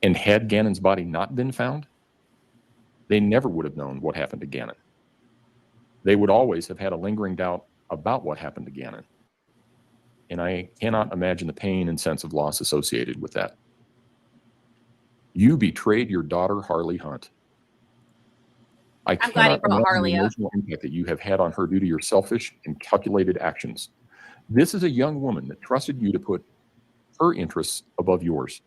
And had Gannon's body not been found, they never would have known what happened to Gannon. They would always have had a lingering doubt about what happened to Gannon. And I cannot imagine the pain and sense of loss associated with that. You betrayed your daughter, Harley Hunt. I I'm glad he cannot brought imagine Harley the up. emotional impact that you have had on her due to your selfish and calculated actions. This is a young woman that trusted you to put her interests above yours.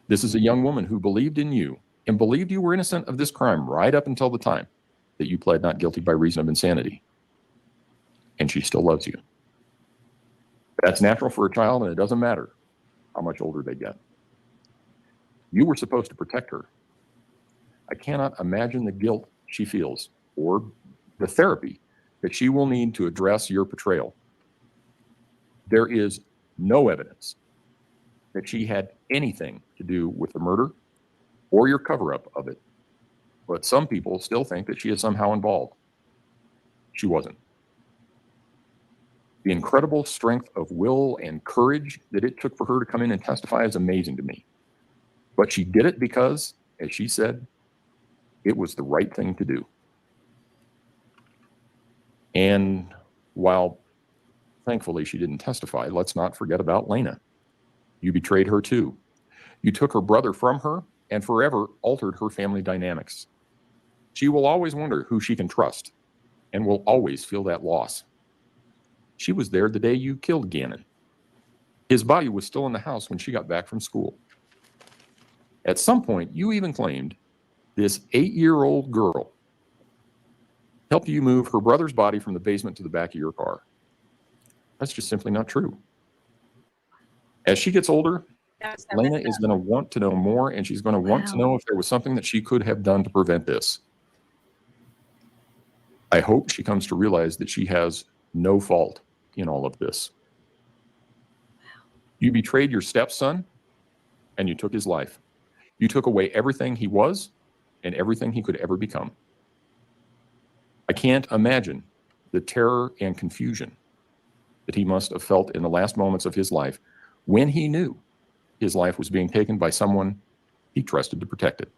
This is a young woman who believed in you and believed you were innocent of this crime right up until the time that you pled not guilty by reason of insanity. And she still loves you. That's natural for a child, and it doesn't matter how much older they get. You were supposed to protect her. I cannot imagine the guilt she feels or the therapy that she will need to address your betrayal. There is no evidence that she had anything to do with the murder or your cover-up of it, but some people still think that she is somehow involved. She wasn't. The incredible strength of will and courage that it took for her to come in and testify is amazing to me. But she did it because, as she said, it was the right thing to do. And while thankfully she didn't testify, let's not forget about Lena. You betrayed her too. You took her brother from her and forever altered her family dynamics. She will always wonder who she can trust and will always feel that loss. She was there the day you killed Gannon. His body was still in the house when she got back from school. At some point, you even claimed this 8-year-old girl helped you move her brother's body from the basement to the back of your car. That's just simply not true. As she gets older, That's so Lena messed is up. going to want to know more, and she's going to want to know if there was something that she could have done to prevent this. I hope she comes to realize that she has no fault in all of this. You betrayed your stepson, and you took his life. You took away everything he was and everything he could ever become. I can't imagine the terror and confusion that he must have felt in the last moments of his life when he knew his life was being taken by someone he trusted to protect it.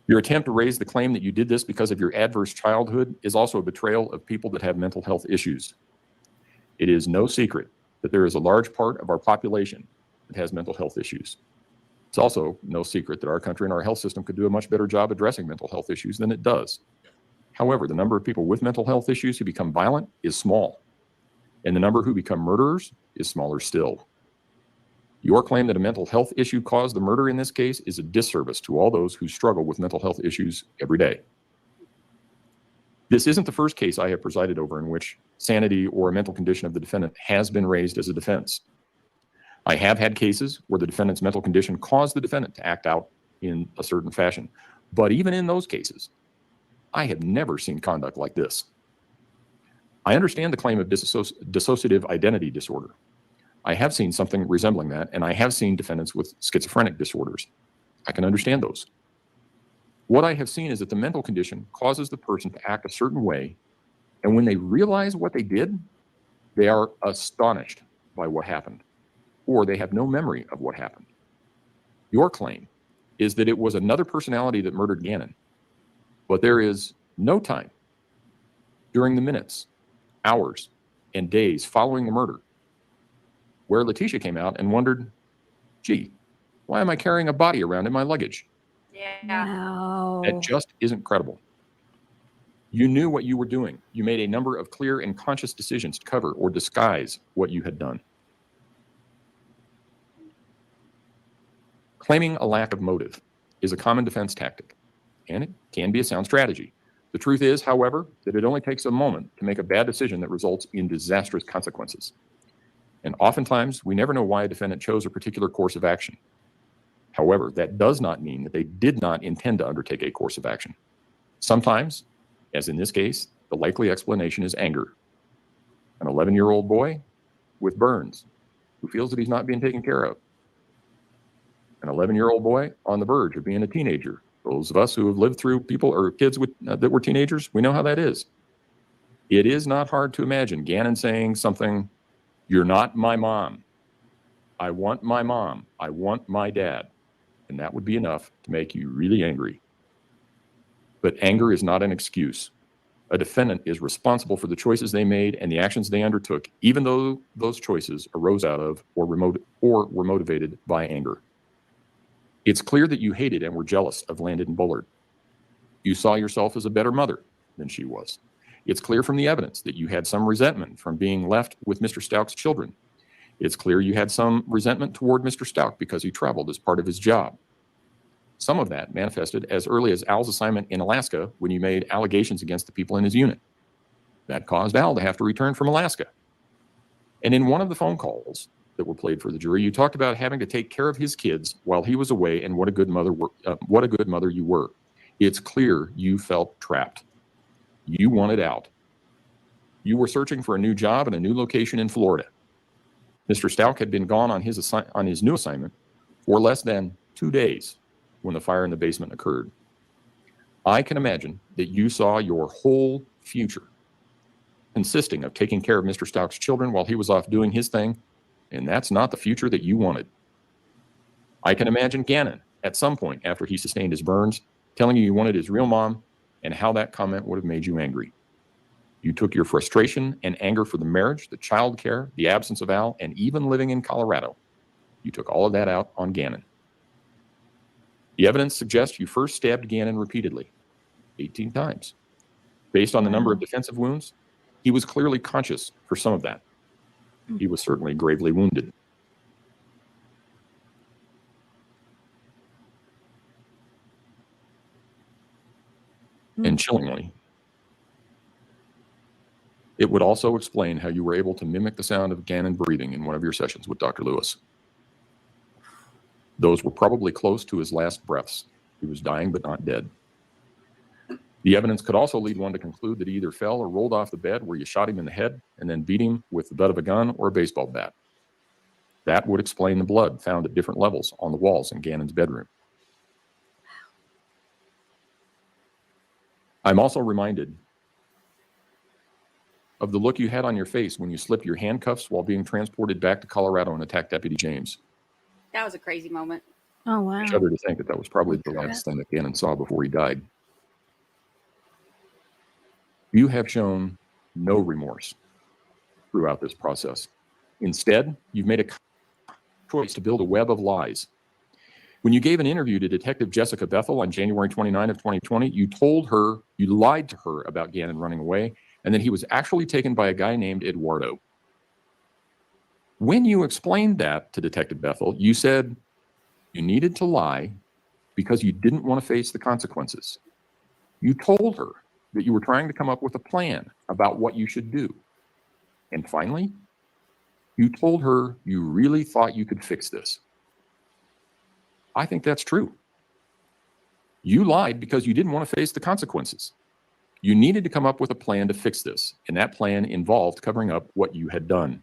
Your attempt to raise the claim that you did this because of your adverse childhood is also a betrayal of people that have mental health issues. It is no secret that there is a large part of our population that has mental health issues. It's also no secret that our country and our health system could do a much better job addressing mental health issues than it does. However, the number of people with mental health issues who become violent is small, and the number who become murderers is smaller still. Your claim that a mental health issue caused the murder in this case is a disservice to all those who struggle with mental health issues every day. This isn't the first case I have presided over in which sanity or a mental condition of the defendant has been raised as a defense. I have had cases where the defendant's mental condition caused the defendant to act out in a certain fashion. But even in those cases, I have never seen conduct like this. I understand the claim of dissociative identity disorder. I have seen something resembling that, and I have seen defendants with schizophrenic disorders. I can understand those. What I have seen is that the mental condition causes the person to act a certain way, and when they realize what they did, they are astonished by what happened, or they have no memory of what happened. Your claim is that it was another personality that murdered Gannon, but there is no time during the minutes, hours, and days following the murder where Letitia came out and wondered, gee, why am I carrying a body around in my luggage? Yeah. Wow. That just isn't credible. You knew what you were doing. You made a number of clear and conscious decisions to cover or disguise what you had done. Claiming a lack of motive is a common defense tactic, and it can be a sound strategy. The truth is, however, that it only takes a moment to make a bad decision that results in disastrous consequences. And oftentimes, we never know why a defendant chose a particular course of action. However, that does not mean that they did not intend to undertake a course of action. Sometimes, as in this case, the likely explanation is anger. An 11-year-old boy with burns who feels that he's not being taken care of. An 11-year-old boy on the verge of being a teenager. Those of us who have lived through people or kids with, that were teenagers, we know how that is. It is not hard to imagine Gannon saying something, "You're not my mom. I want my mom. I want my dad." And that would be enough to make you really angry. But anger is not an excuse. A defendant is responsible for the choices they made and the actions they undertook, even though those choices arose out of or were motivated by anger. It's clear that you hated and were jealous of Landon and Bullard. You saw yourself as a better mother than she was. It's clear from the evidence that you had some resentment from being left with Mr. Stout's children. It's clear you had some resentment toward Mr. Stout because he traveled as part of his job. Some of that manifested as early as Al's assignment in Alaska when you made allegations against the people in his unit. That caused Al to have to return from Alaska. And in one of the phone calls that were played for the jury, you talked about having to take care of his kids while he was away and what a good mother you were. It's clear you felt trapped. You wanted out. You were searching for a new job and a new location in Florida. Mr. Stout had been gone on his new assignment for less than 2 days when the fire in the basement occurred. I can imagine that you saw your whole future consisting of taking care of Mr. Stout's children while he was off doing his thing, and that's not the future that you wanted. I can imagine Gannon, at some point after he sustained his burns, telling you wanted his real mom and how that comment would have made you angry. You took your frustration and anger for the marriage, the child care, the absence of Al, and even living in Colorado. You took all of that out on Gannon. The evidence suggests you first stabbed Gannon repeatedly, 18 times. Based on the number of defensive wounds, he was clearly conscious for some of that. He was certainly gravely wounded. And chillingly, it would also explain how you were able to mimic the sound of Gannon breathing in one of your sessions with Dr. Lewis. Those were probably close to his last breaths. He was dying but not dead. The evidence could also lead one to conclude that he either fell or rolled off the bed where you shot him in the head and then beat him with the butt of a gun or a baseball bat. That would explain the blood found at different levels on the walls in Gannon's bedroom. I'm also reminded of the look you had on your face when you slipped your handcuffs while being transported back to Colorado and attacked Deputy James. That was a crazy moment. Oh, wow. I shudder to think that that was probably the last thing that Gannon saw before he died. You have shown no remorse throughout this process. Instead, you've made a choice to build a web of lies. When you gave an interview to Detective Jessica Bethel on January 29 of 2020, you lied to her about Gannon running away, and that he was actually taken by a guy named Eduardo. When you explained that to Detective Bethel, you said you needed to lie because you didn't want to face the consequences. You told her that you were trying to come up with a plan about what you should do. And finally, you told her you really thought you could fix this. I think that's true. You lied because you didn't want to face the consequences. You needed to come up with a plan to fix this, and that plan involved covering up what you had done.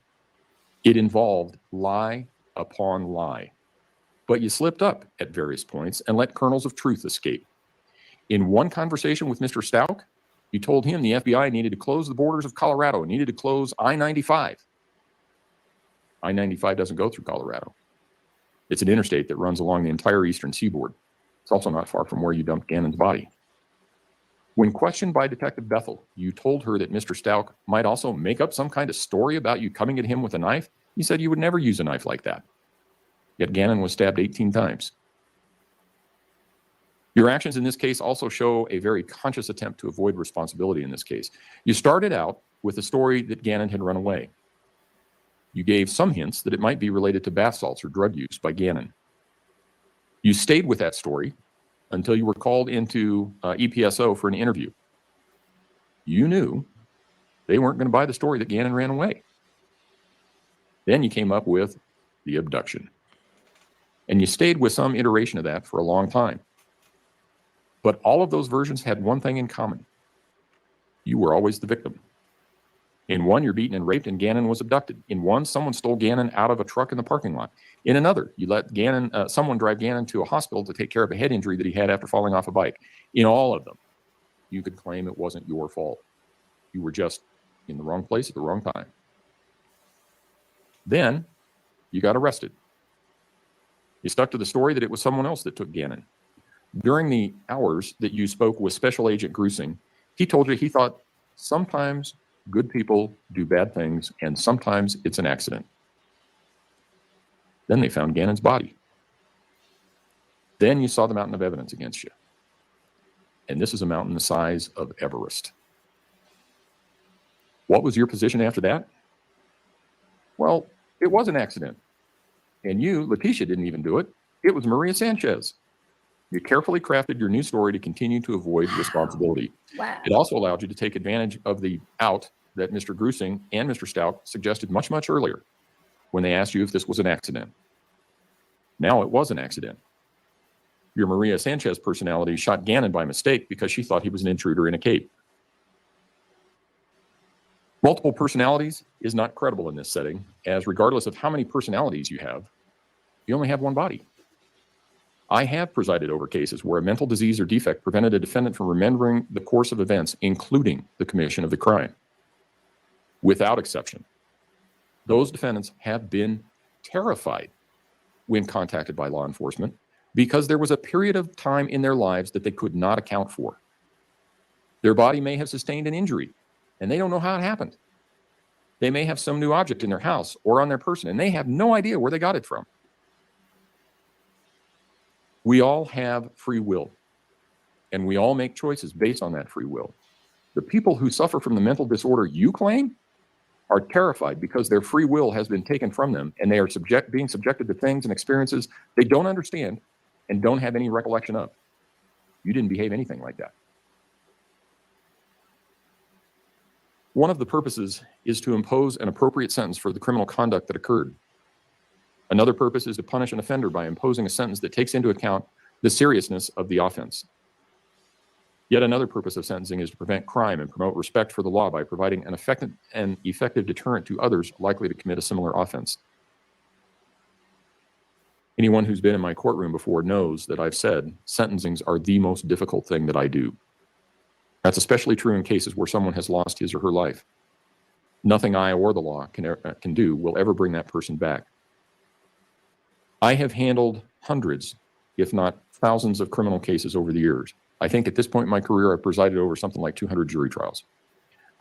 It involved lie upon lie. But you slipped up at various points and let kernels of truth escape. In one conversation with Mr. Stout, you told him the FBI needed to close the borders of Colorado, needed to close I-95. I-95 doesn't go through Colorado. It's an interstate that runs along the entire eastern seaboard. It's also not far from where you dumped Gannon's body. When questioned by Detective Bethel, you told her that Mr. Stout might also make up some kind of story about you coming at him with a knife. You said you would never use a knife like that. Yet Gannon was stabbed 18 times. Your actions in this case also show a very conscious attempt to avoid responsibility in this case. You started out with the story that Gannon had run away. You gave some hints that it might be related to bath salts or drug use by Gannon. You stayed with that story until you were called into EPSO for an interview. You knew they weren't going to buy the story that Gannon ran away. Then you came up with the abduction. And you stayed with some iteration of that for a long time. But all of those versions had one thing in common. You were always the victim. In one, you're beaten and raped and Gannon was abducted. In one, someone stole Gannon out of a truck in the parking lot. In another, you let someone drive Gannon to a hospital to take care of a head injury that he had after falling off a bike. In all of them, you could claim it wasn't your fault. You were just in the wrong place at the wrong time. Then you got arrested. You stuck to the story that it was someone else that took Gannon. During the hours that you spoke with Special Agent Grusing, he told you he thought sometimes good people do bad things and sometimes it's an accident. Then they found Gannon's body. Then you saw the mountain of evidence against you. And this is a mountain the size of Everest. What was your position after that? Well, it was an accident. And you, Letitia, didn't even do it. It was Maria Sanchez. You carefully crafted your new story to continue to avoid responsibility. Wow. It also allowed you to take advantage of the out that Mr. Grusing and Mr. Stout suggested much, much earlier when they asked you if this was an accident. Now it was an accident. Your Maria Sanchez personality shot Gannon by mistake because she thought he was an intruder in a cape. Multiple personalities is not credible in this setting, as regardless of how many personalities you have, you only have one body. I have presided over cases where a mental disease or defect prevented a defendant from remembering the course of events, including the commission of the crime. Without exception, those defendants have been terrified when contacted by law enforcement because there was a period of time in their lives that they could not account for. Their body may have sustained an injury, and they don't know how it happened. They may have some new object in their house or on their person, and they have no idea where they got it from. We all have free will, and we all make choices based on that free will. The people who suffer from the mental disorder you claim are terrified because their free will has been taken from them, and they are being subjected to things and experiences they don't understand and don't have any recollection of. You didn't behave anything like that. One of the purposes is to impose an appropriate sentence for the criminal conduct that occurred. Another purpose is to punish an offender by imposing a sentence that takes into account the seriousness of the offense. Yet another purpose of sentencing is to prevent crime and promote respect for the law by providing an effective deterrent to others likely to commit a similar offense. Anyone who's been in my courtroom before knows that I've said sentencings are the most difficult thing that I do. That's especially true in cases where someone has lost his or her life. Nothing I or the law can do will ever bring that person back. I have handled hundreds, if not thousands, of criminal cases over the years. I think at this point in my career, I've presided over something like 200 jury trials.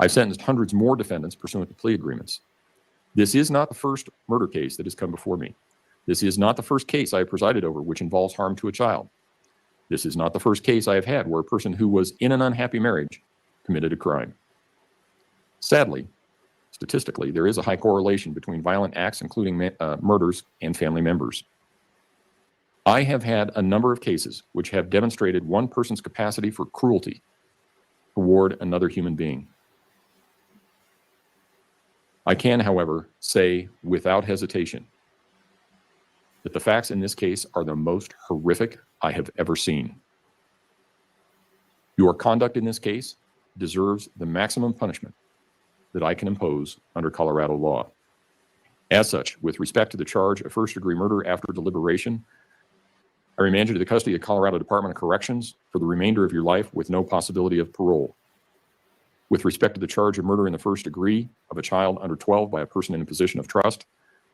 I've sentenced hundreds more defendants pursuant to plea agreements. This is not the first murder case that has come before me. This is not the first case I have presided over which involves harm to a child. This is not the first case I have had where a person who was in an unhappy marriage committed a crime. Sadly, statistically, there is a high correlation between violent acts, including murders, and family members. I have had a number of cases which have demonstrated one person's capacity for cruelty toward another human being. I can, however, say without hesitation that the facts in this case are the most horrific I have ever seen. Your conduct in this case deserves the maximum punishment that I can impose under Colorado law. As such, with respect to the charge of first-degree murder after deliberation, I remand you to the custody of Colorado Department of Corrections for the remainder of your life with no possibility of parole. With respect to the charge of murder in the first degree of a child under 12 by a person in a position of trust,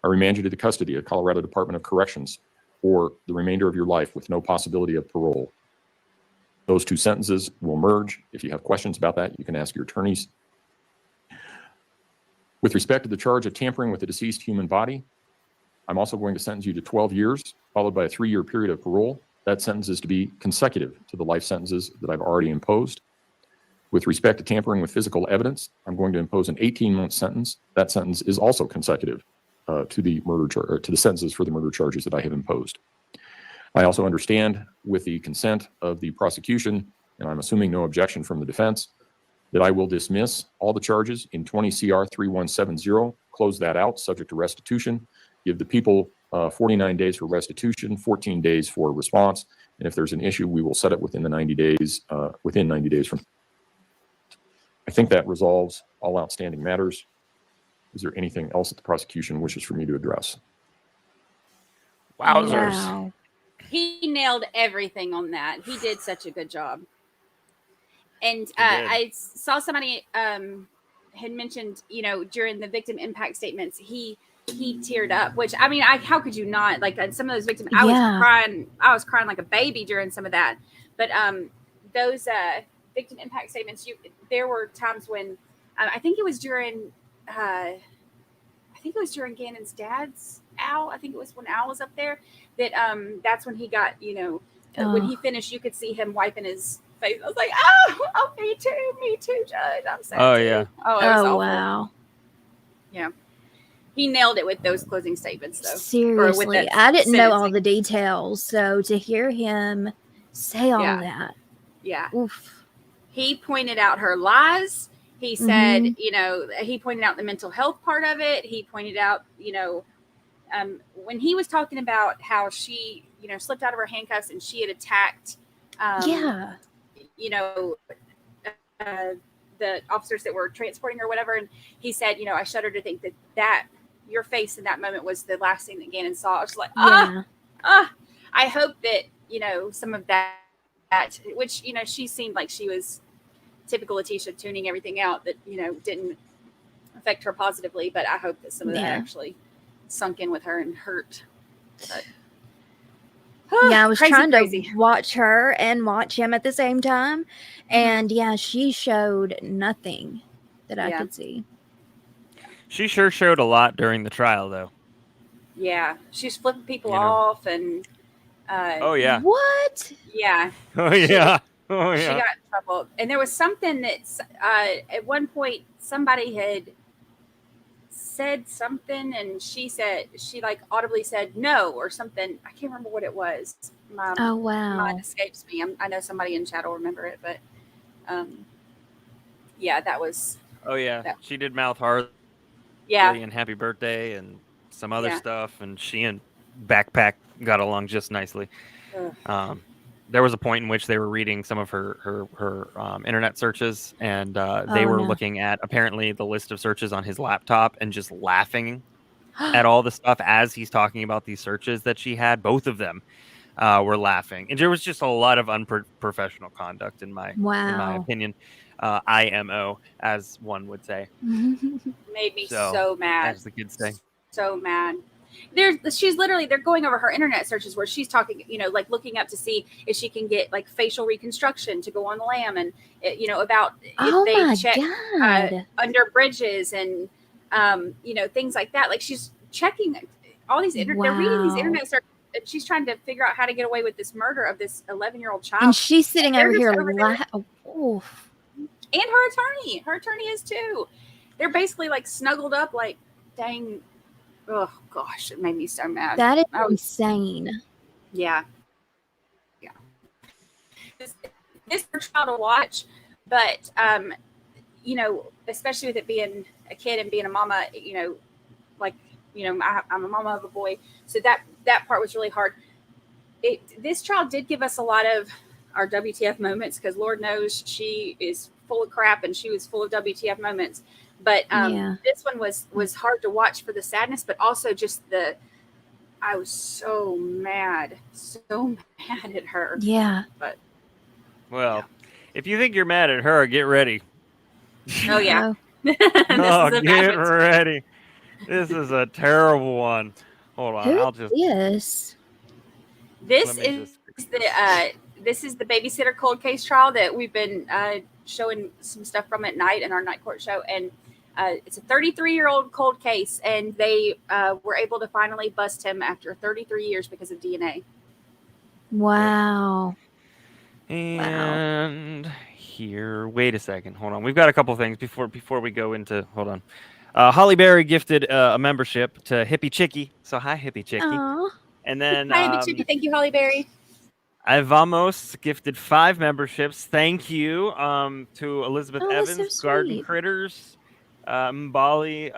I remand you to the custody of Colorado Department of Corrections for the remainder of your life with no possibility of parole. Those two sentences will merge. If you have questions about that, you can ask your attorneys. With respect to the charge of tampering with a deceased human body, I'm also going to sentence you to 12 years, followed by a 3-year period of parole. That sentence is to be consecutive to the life sentences that I've already imposed. With respect to tampering with physical evidence, I'm going to impose an 18-month sentence. That sentence is also consecutive to the sentences for the murder charges that I have imposed. I also understand, with the consent of the prosecution, and I'm assuming no objection from the defense, that I will dismiss all the charges in 20 CR 3170, close that out subject to restitution, give the people 49 days for restitution, 14 days for response, and if there's an issue, we will set it within 90 days from. I think that resolves all outstanding matters. Is there anything else that the prosecution wishes for me to address? Wowzers. Wow. He nailed everything on that. He did such a good job. And I saw somebody had mentioned, during the victim impact statements, he teared up, which, I mean, how could you not? Like, some of those victims, I was crying like a baby during some of that. But those victim impact statements, there were times when I think it was during Gannon's dad's Al. I think it was when Al was up there that that's when he got when he finished, you could see him wiping his face. I was like, oh, me too, Judge. I'm sad. Oh, too. yeah. Oh, it was awful. Wow. Yeah. He nailed it with those closing statements, though. Seriously, I didn't know all sentencing. the details, so to hear him say all that, Yeah. oof. He pointed out her lies. He said, Mhm. he pointed out the mental health part of it. He pointed out, when he was talking about how she, slipped out of her handcuffs and she had attacked, Yeah. The officers that were transporting her or whatever. And he said, I shudder to think that your face in that moment was the last thing that Gannon saw. I was like, I hope that, some of that, which, she seemed like she was typical Letitia, tuning everything out that, didn't affect her positively. But I hope that some of that actually sunk in with her and hurt. But, yeah, I was trying crazy. to watch her and watch him at the same time. And she showed nothing that I could see. She sure showed a lot during the trial, though. Yeah, she's flipping people off and. Oh yeah. What? Yeah. Oh yeah. She got in trouble, and there was something that at one point somebody had said something, and she like audibly said no or something. I can't remember what it was. Oh wow. Mine escapes me. I know somebody in chat will remember it, but yeah, that was. Oh yeah, she did mouth Harley. Yeah. And happy birthday and some other stuff, and she and Backpack got along just nicely. There was a point in which they were reading some of her internet searches, and they were looking at apparently the list of searches on his laptop and just laughing at all the stuff as he's talking about these searches that she had. Both of them were laughing, and there was just a lot of unprofessional conduct in my opinion. IMO, as one would say. Made me so mad. As the kids say. So mad. They're going over her internet searches where she's talking, like looking up to see if she can get like facial reconstruction to go on the lam, and about if they check under bridges and things like that. Like she's checking all these they're reading these internet searches, and she's trying to figure out how to get away with this murder of this 11-year-old child. And she's sitting over here and her attorney is too. They're basically like snuggled up, like, dang. Oh gosh, it made me so mad. That is insane. Yeah. This is a trial to watch, but especially with it being a kid and being a mama, I'm a mama of a boy, so that part was really hard. This trial did give us a lot of our WTF moments, because Lord knows she is full of crap and she was full of WTF moments. But this one was hard to watch for the sadness, but also just I was so mad at her. Yeah. But if you think you're mad at her, get ready. Oh yeah. Get ready. This is a terrible one. Hold on. This is the babysitter cold case trial that we've been showing some stuff from at night in our night court show, and it's a 33-year-old cold case, and they were able to finally bust him after 33 years because of DNA. Wow. And here, wait a second. Hold on. We've got a couple things before we go into. Hold on. Holly Berry gifted a membership to Hippie Chicky. So hi, Hippie Chicky. Aww. And then hi, Hippie Chicky. Thank you, Holly Berry. Vamos gifted 5 memberships. Thank you to Elizabeth Evans, so Garden Critters, Mbali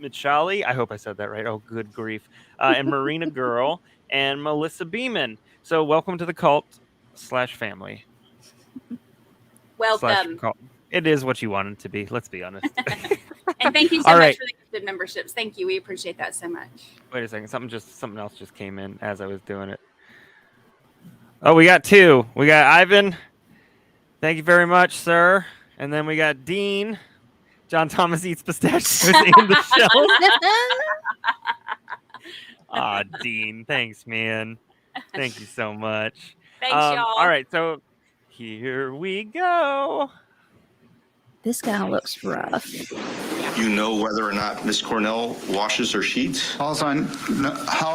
Michali. I hope I said that right. Oh, good grief. And Marina Girl and Melissa Beeman. So welcome to the cult/family. Welcome. It is what you want it to be. Let's be honest. And thank you so much for the gifted memberships. Thank you. We appreciate that so much. Wait a second. Something else just came in as I was doing it. Oh, we got 2. We got Ivan. Thank you very much, sir. And then we got Dean. John Thomas eats pistachios in the shells. Aw, Dean. Thanks, man. Thank you so much. Thanks, y'all. All right, so here we go. This guy looks rough. You know whether or not Miss Cornell washes her sheets? How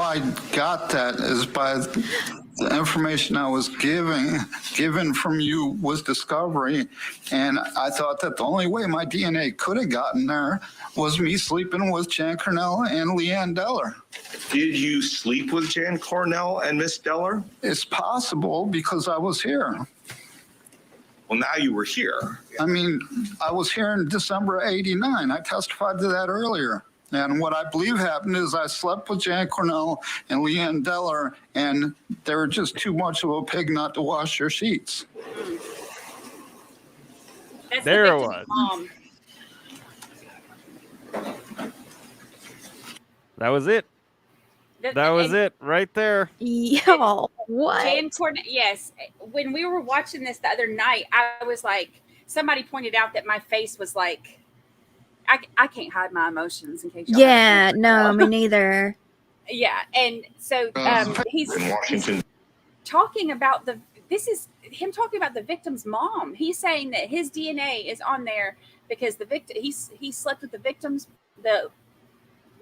I got that is by the information I was given from you was discovery, and I thought that the only way my DNA could have gotten there was me sleeping with Jan Cornell and Leanne Deller. Did you sleep with Jan Cornell and Miss Deller? It's possible because I was here. Well, now you were here. I mean, I was here in December of '89. I testified to that earlier. And what I believe happened is I slept with Jan Cornell and Leanne Deller, and they were just too much of a pig not to wash their sheets. That's There the it victim's was. mom. That was it. That was it right there. Yo, what? Jan Cornell, yes. When we were watching this the other night, I was like, somebody pointed out that my face was like, I can't hide my emotions in case y'all Yeah, haven't. no, me neither. Yeah, and so he's In Washington. talking about this is him talking about the victim's mom. He's saying that his DNA is on there because the victim he slept with the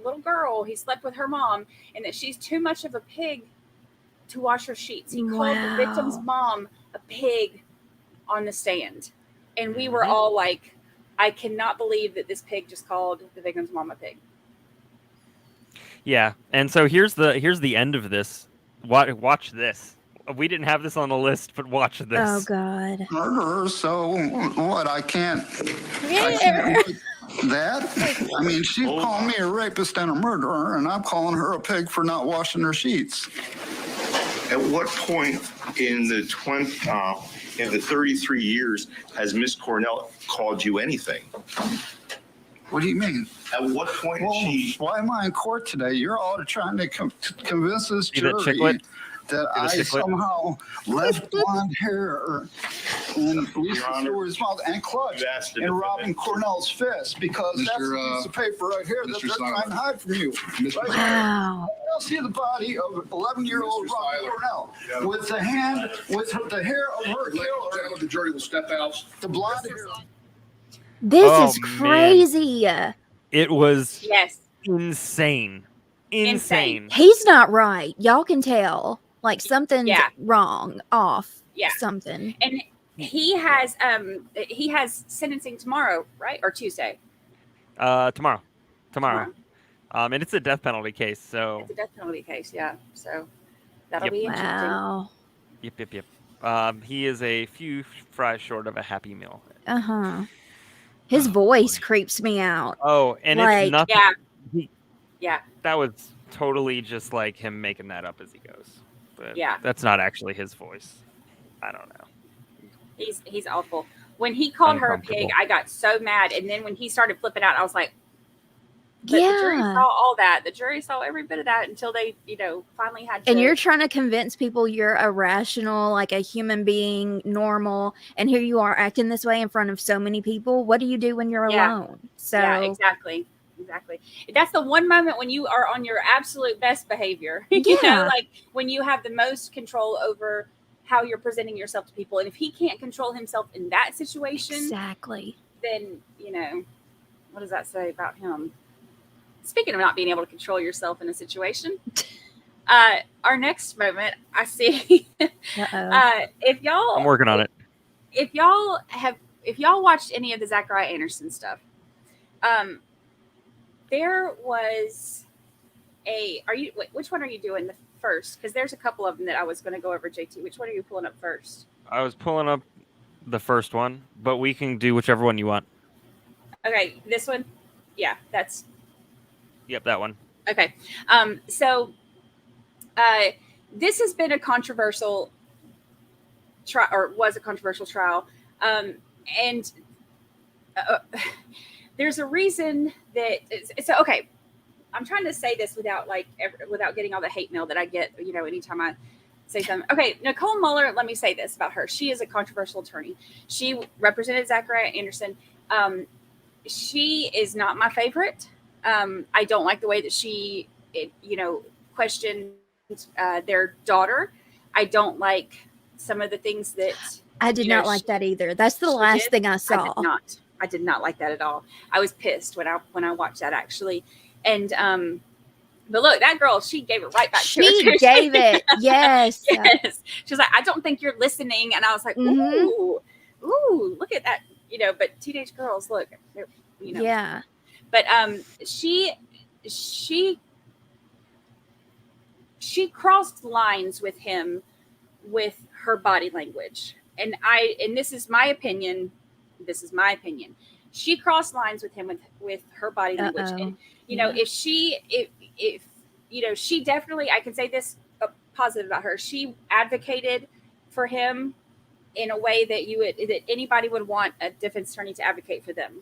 little girl. He slept with her mom, and that she's too much of a pig to wash her sheets. He called the victim's mom a pig on the stand, and we were all like, I cannot believe that this pig just called the victim's mom a pig. Yeah, and so here's the end of this. Watch this. We didn't have this on the list, but watch this. Oh God. Murderer, so what? I can't Yeah. that. I mean, she's calling me a rapist and a murderer, and I'm calling her a pig for not washing her sheets. At what point in the 33 years has Miss Cornell called you anything? What do you mean? At what point Well, is she? why am I in court today? You're all trying to convince this See that jury chiclet? that See I the chiclet? somehow left blonde hair and Lisa Honor, Stewart's mouth and clutch you asked the in Robin defendant. Cornell's fist because that's Mr., the piece of paper right here that Mr. they're trying to Simon. hide from you. Mr. Right here. Wow. I'll see the body of 11-year-old Mr. Robin Seiler. Cornell Yeah. with the hand, the hair of her killer, The jury will step out. the blonde hair. This Oh, is man. crazy. It was Yes. insane. Insane. He's not right. Y'all can tell. Like something's Yeah. wrong, off. Yeah. Something. And he has sentencing tomorrow, right? Or Tuesday. Tomorrow. And it's a death penalty case, so It's a death penalty case, yeah. So that'll Yep. be interesting. Wow. yep. He is a few fries short of a Happy Meal. Uh-huh. His voice creeps me out. Oh, and Like- it's nothing. Yeah. Yeah. That was totally just like him making that up as he goes. But Yeah. that's not actually his voice. I don't know. He's awful. When he called her a pig, Uncomfortable. I got so mad. And then when he started flipping out, I was like, but Yeah. the jury saw all that. The jury saw every bit of that until they, finally had to. And you're trying to convince people you're a rational, like a human being, normal, and here you are acting this way in front of so many people. What do you do when you're Yeah. alone? So Yeah, exactly. That's the one moment when you are on your absolute best behavior. Yeah. Like when you have the most control over how you're presenting yourself to people. And if he can't control himself in that situation, exactly. then, what does that say about him? Speaking of not being able to control yourself in a situation, our next moment, I see, Uh-oh. if y'all, I'm working on it. if y'all watched any of the Zachariah Anderson stuff, there was which one are you doing the first? Because there's a couple of them that I was going to go over, JT. Which one are you pulling up first? I was pulling up the first one, but we can do whichever one you want. Okay, this one. Yeah, that's Yep, that one. okay. So this has been a controversial trial, or was a controversial trial, and there's a reason that. So okay, I'm trying to say this without getting all the hate mail that I get. Anytime I say something. Okay, Nicole Muller. Let me say this about her. She is a controversial attorney. She represented Zachariah Anderson. She is not my favorite. I don't like the way that she, questioned their daughter. I don't like some of the things that I did not like that either. That's the last thing I I saw. did not. I did not like that at all. I was pissed when I watched that actually. And but look, that girl, she gave it right back to her. She gave it. Yes. Yes. She was like, I don't think you're listening. And I was like, ooh, look at that. You know, but teenage girls, look, they're, you know. Yeah. But she crossed lines with him with her body language. And this is my opinion. She crossed lines with him with her body language. And, you know, if you know, she definitely, I can say this positive about her. She advocated for him in a way that anybody would want a defense attorney to advocate for them.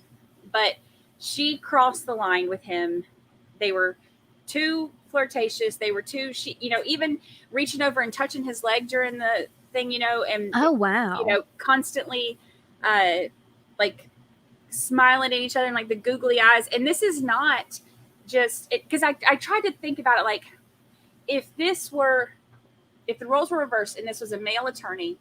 But she crossed the line with him. They were too flirtatious. They were too, you know, even reaching over and touching his leg during the thing, you know, and oh wow, you know, constantly like smiling at each other and like the googly eyes. And this is not just because I tried to think about it, like if the roles were reversed and this was a male attorney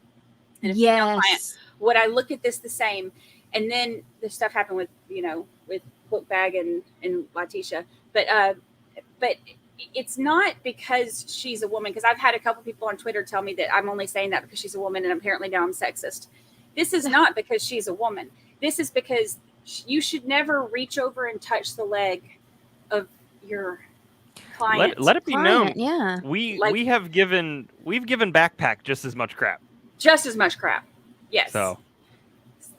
and a female client, would I look at this the same? And then the stuff happened with, you know, with Bookbag and Letitia, but it's not because she's a woman, because I've had a couple people on Twitter tell me that I'm only saying that because she's a woman, and apparently now I'm sexist. This is not because she's a woman. This is because you should never reach over and touch the leg of your client. Let it be known. Yeah. We've given Backpack just as much crap. Just as much crap. Yes. So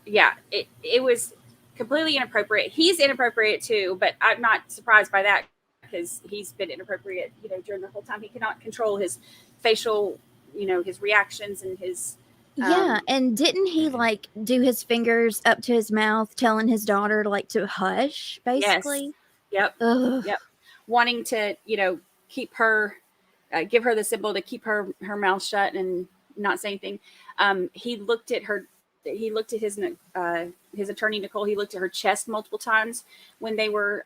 yeah, it was completely inappropriate. He's inappropriate too, but I'm not surprised by that because he's been inappropriate, you know, during the whole time. He cannot control his facial, you know, his reactions and his yeah. And didn't he like do his fingers up to his mouth, telling his daughter like to hush, basically? Yes. Yep. Ugh. Yep. Wanting to, you know, keep her, give her the symbol to keep her mouth shut and not say anything. He looked at his attorney, Nicole. He looked at her chest multiple times when they were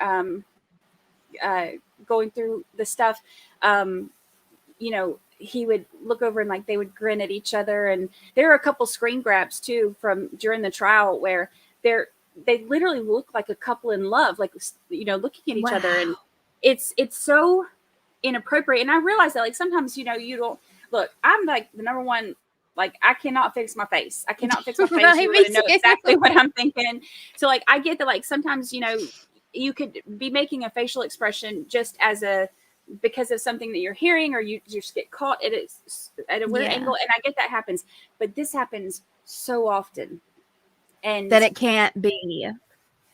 going through the stuff. You know, he would look over and like they would grin at each other. And there are a couple screen grabs too from during the trial where they literally look like a couple in love, like, you know, looking at each other. And it's so inappropriate. And I realize that like sometimes, you know, you don't look, I'm like the number one, like I cannot fix my face. I cannot fix my face. Right, You want to know exactly what I'm thinking. So like, I get that like sometimes, you know, you could be making a facial expression just as because of something that you're hearing, or you just get caught at a weird angle. And I get that happens, but this happens so often. And that it can't be.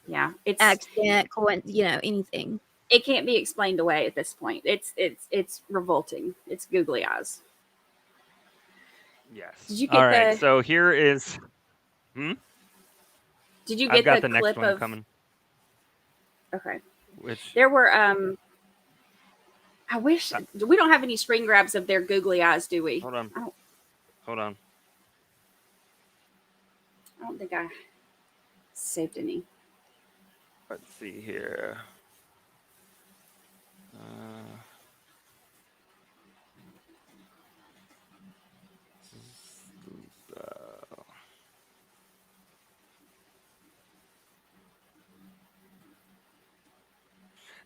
Yeah. It's accident, you know, anything. It can't be explained away at this point. It's revolting. It's googly eyes. yes. Did you get all right. So here is. Did you get I've got the next clip one of? coming. Okay. Which there were I wish we don't have any screen grabs of their googly eyes, do we? Hold on. Hold on. I don't think I saved any. Let's see here.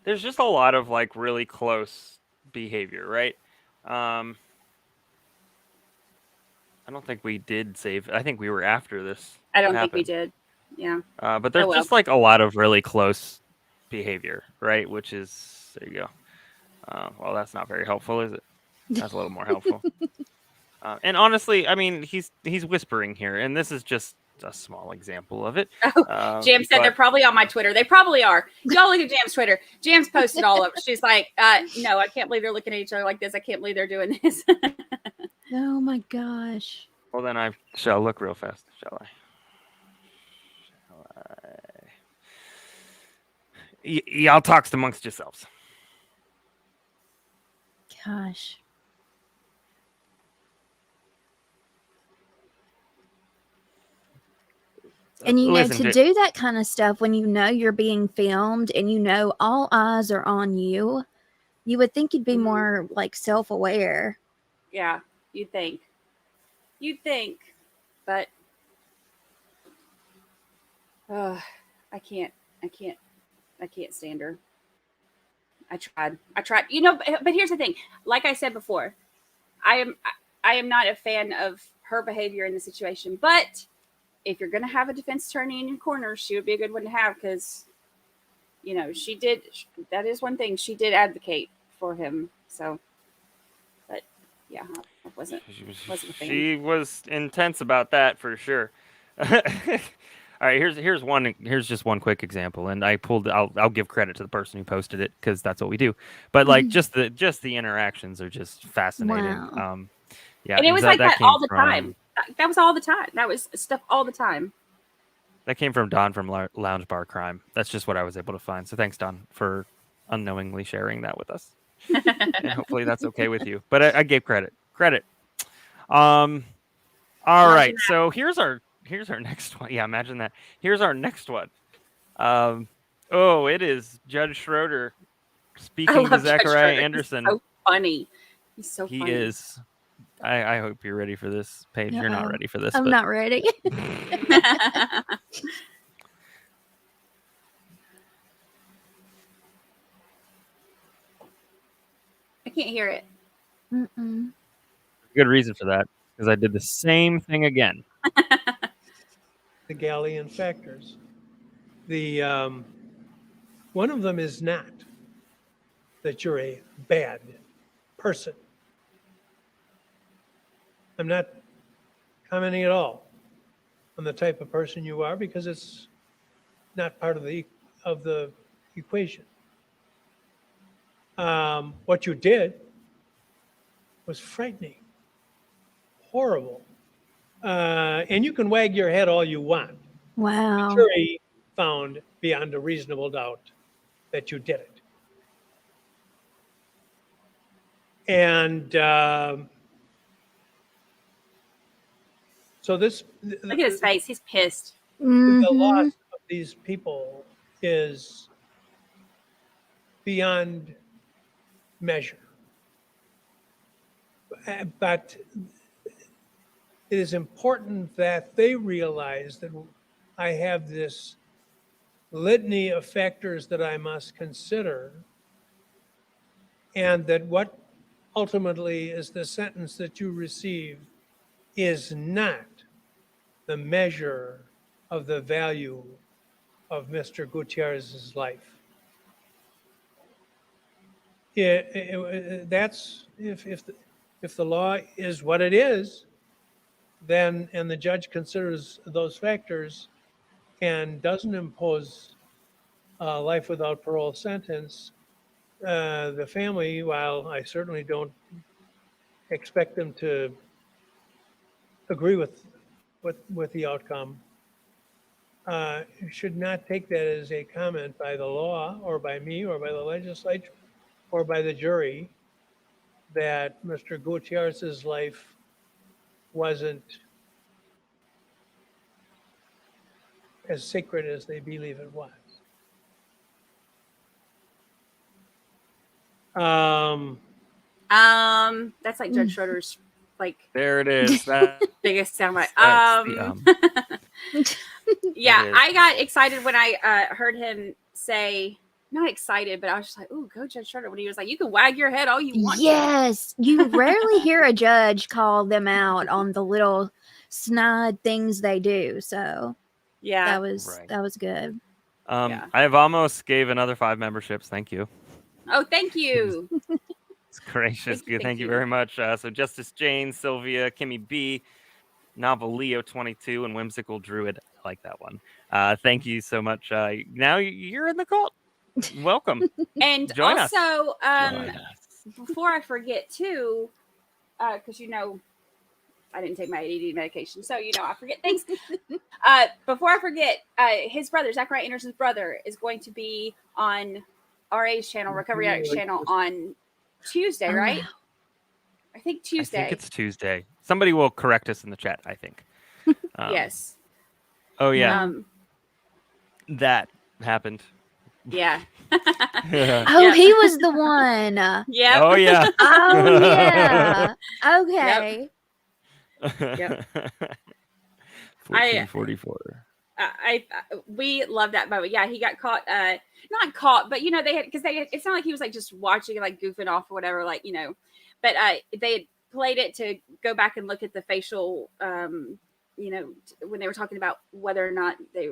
There's just a lot of like really close behavior, right? I don't think we did save. I think we were after this. I don't think we did. Yeah. But there's just like a lot of really close behavior, right? Which is, there you go. Well, that's not very helpful, is it? That's a little more helpful. And honestly, I mean, he's whispering here, and this is just a small example of it. Jam said they're probably on my Twitter. They probably are. Y'all look at Jam's Twitter. Jam's posted all of it. She's like, no, I can't believe they're looking at each other like this. I can't believe they're doing this. Oh my gosh. Well, then I shall look real fast, shall I? Y'all talks amongst yourselves. Gosh. And you know, to do that kind of stuff when you know you're being filmed and you know all eyes are on you, you would think you'd be more like self-aware. Yeah, you'd think. But I can't stand her. I tried. You know, but here's the thing. Like I said before, I am not a fan of her behavior in the situation. But if you're going to have a defense attorney in your corner, she would be a good one to have because, you know, she did. That is one thing. She did advocate for him. So, but yeah, I wasn't a fan. She was intense about that for sure. All right, here's just one quick example, and I'll give credit to the person who posted it because that's what we do. But like just the interactions are just fascinating. Wow. Yeah, and it was like that all the time. That was all the time. That was stuff all the time. That came from Don from Lounge Bar Crime. That's just what I was able to find. So thanks, Don, for unknowingly sharing that with us. And hopefully that's okay with you. But I gave credit. All right, so here's our next one. Yeah, imagine that. Here's our next one. It is Judge Schroeder speaking to Zachariah Anderson. He's so funny. He's so funny. He is. I hope you're ready for this, Paige. You're not ready for this. I'm not ready. I can't hear it. Mm-mm. Good reason for that, because I did the same thing again. The Galleon factors. The one of them is not that you're a bad person. I'm not commenting at all on the type of person you are because it's not part of the equation. What you did was frightening, horrible. And you can wag your head all you want. Wow. The jury found beyond a reasonable doubt that you did it. And so this... Look at his face. He's pissed. The loss of these people is beyond measure. But it is important that they realize that I have this litany of factors that I must consider, and that what ultimately is the sentence that you receive is not the measure of the value of Mr. Gutierrez's life. That's if the law is what it is, then, and the judge considers those factors and doesn't impose a life without parole sentence, the family, while I certainly don't expect them to agree with the outcome, should not take that as a comment by the law or by me or by the legislature or by the jury that Mr. Gutierrez's life wasn't as sacred as they believe it was. That's like Judge Schroeder's there it is. That biggest soundbite. Yeah, I got excited when I heard him say, not excited, but I was just like, "Ooh, go Judge Schroeder!" When he was like, "You can wag your head all you want." Yes, you rarely hear a judge call them out on the little snide things they do. So yeah, that was good. I have almost gave another 5 memberships. Thank you. Oh, thank you. It's gracious. Thank you very much. So Justice Jane, Sylvia, Kimmy B, Novel Leo 22, and Whimsical Druid. I like that one. Thank you so much. Now you're in the cult. Welcome. And Join also, us. before I forget too, because I didn't take my ADD medication, so I forget things. Before I forget, his brother, Zachariah Anderson's brother, is going to be on RA's channel, Recovery Addicts channel, on Tuesday, right? I think Tuesday. I think it's Tuesday. Somebody will correct us in the chat, I think. Yes. Oh, yeah. That happened. Yeah. Oh, he was the one. Yeah. Oh, yeah. Oh, yeah. Okay. Yep. 1444. we love that moment. Yeah, he got caught, not caught, but they had, it's not like he was like just watching and like goofing off or whatever, like, but they had played it to go back and look at the facial, when they were talking about whether or not they,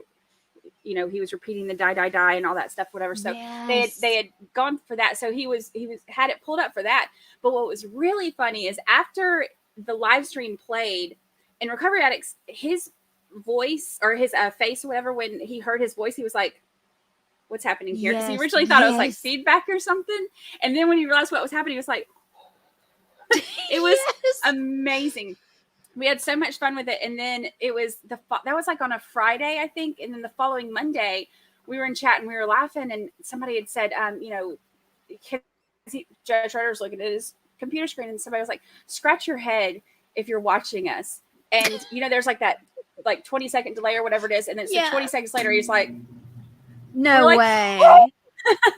he was repeating the die and all that stuff, whatever. So Yes. they had gone for that. So he had it pulled up for that. But what was really funny is after the live stream played in Recovery Addicts, his voice or his face or whatever, when he heard his voice, he was like, what's happening here? Because he originally thought it was like feedback or something. And then when he realized what was happening, he was like, it was amazing. We had so much fun with it. And then it was that was like on a Friday, I think. And then the following Monday, we were in chat and we were laughing. And somebody had said, Judge Schroeder's looking at his computer screen. And somebody was like, scratch your head if you're watching us. And, there's like that like 20-second delay or whatever it is. And then so 20 seconds later, he's like, no way.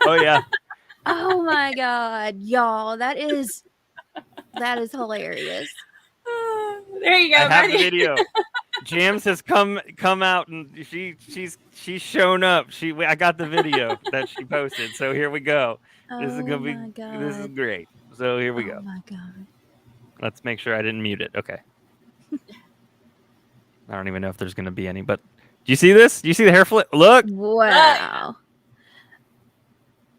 Oh, yeah. Oh, my God. Y'all, that is hilarious. There you go. I have the video. Jams has come out and she's shown up. I got the video that she posted. So here we go. This is gonna be this is great. So here we go. Oh my God. Let's make sure I didn't mute it. Okay. I don't even know if there's gonna be any, but do you see this? Do you see the hair flip? Look. Wow.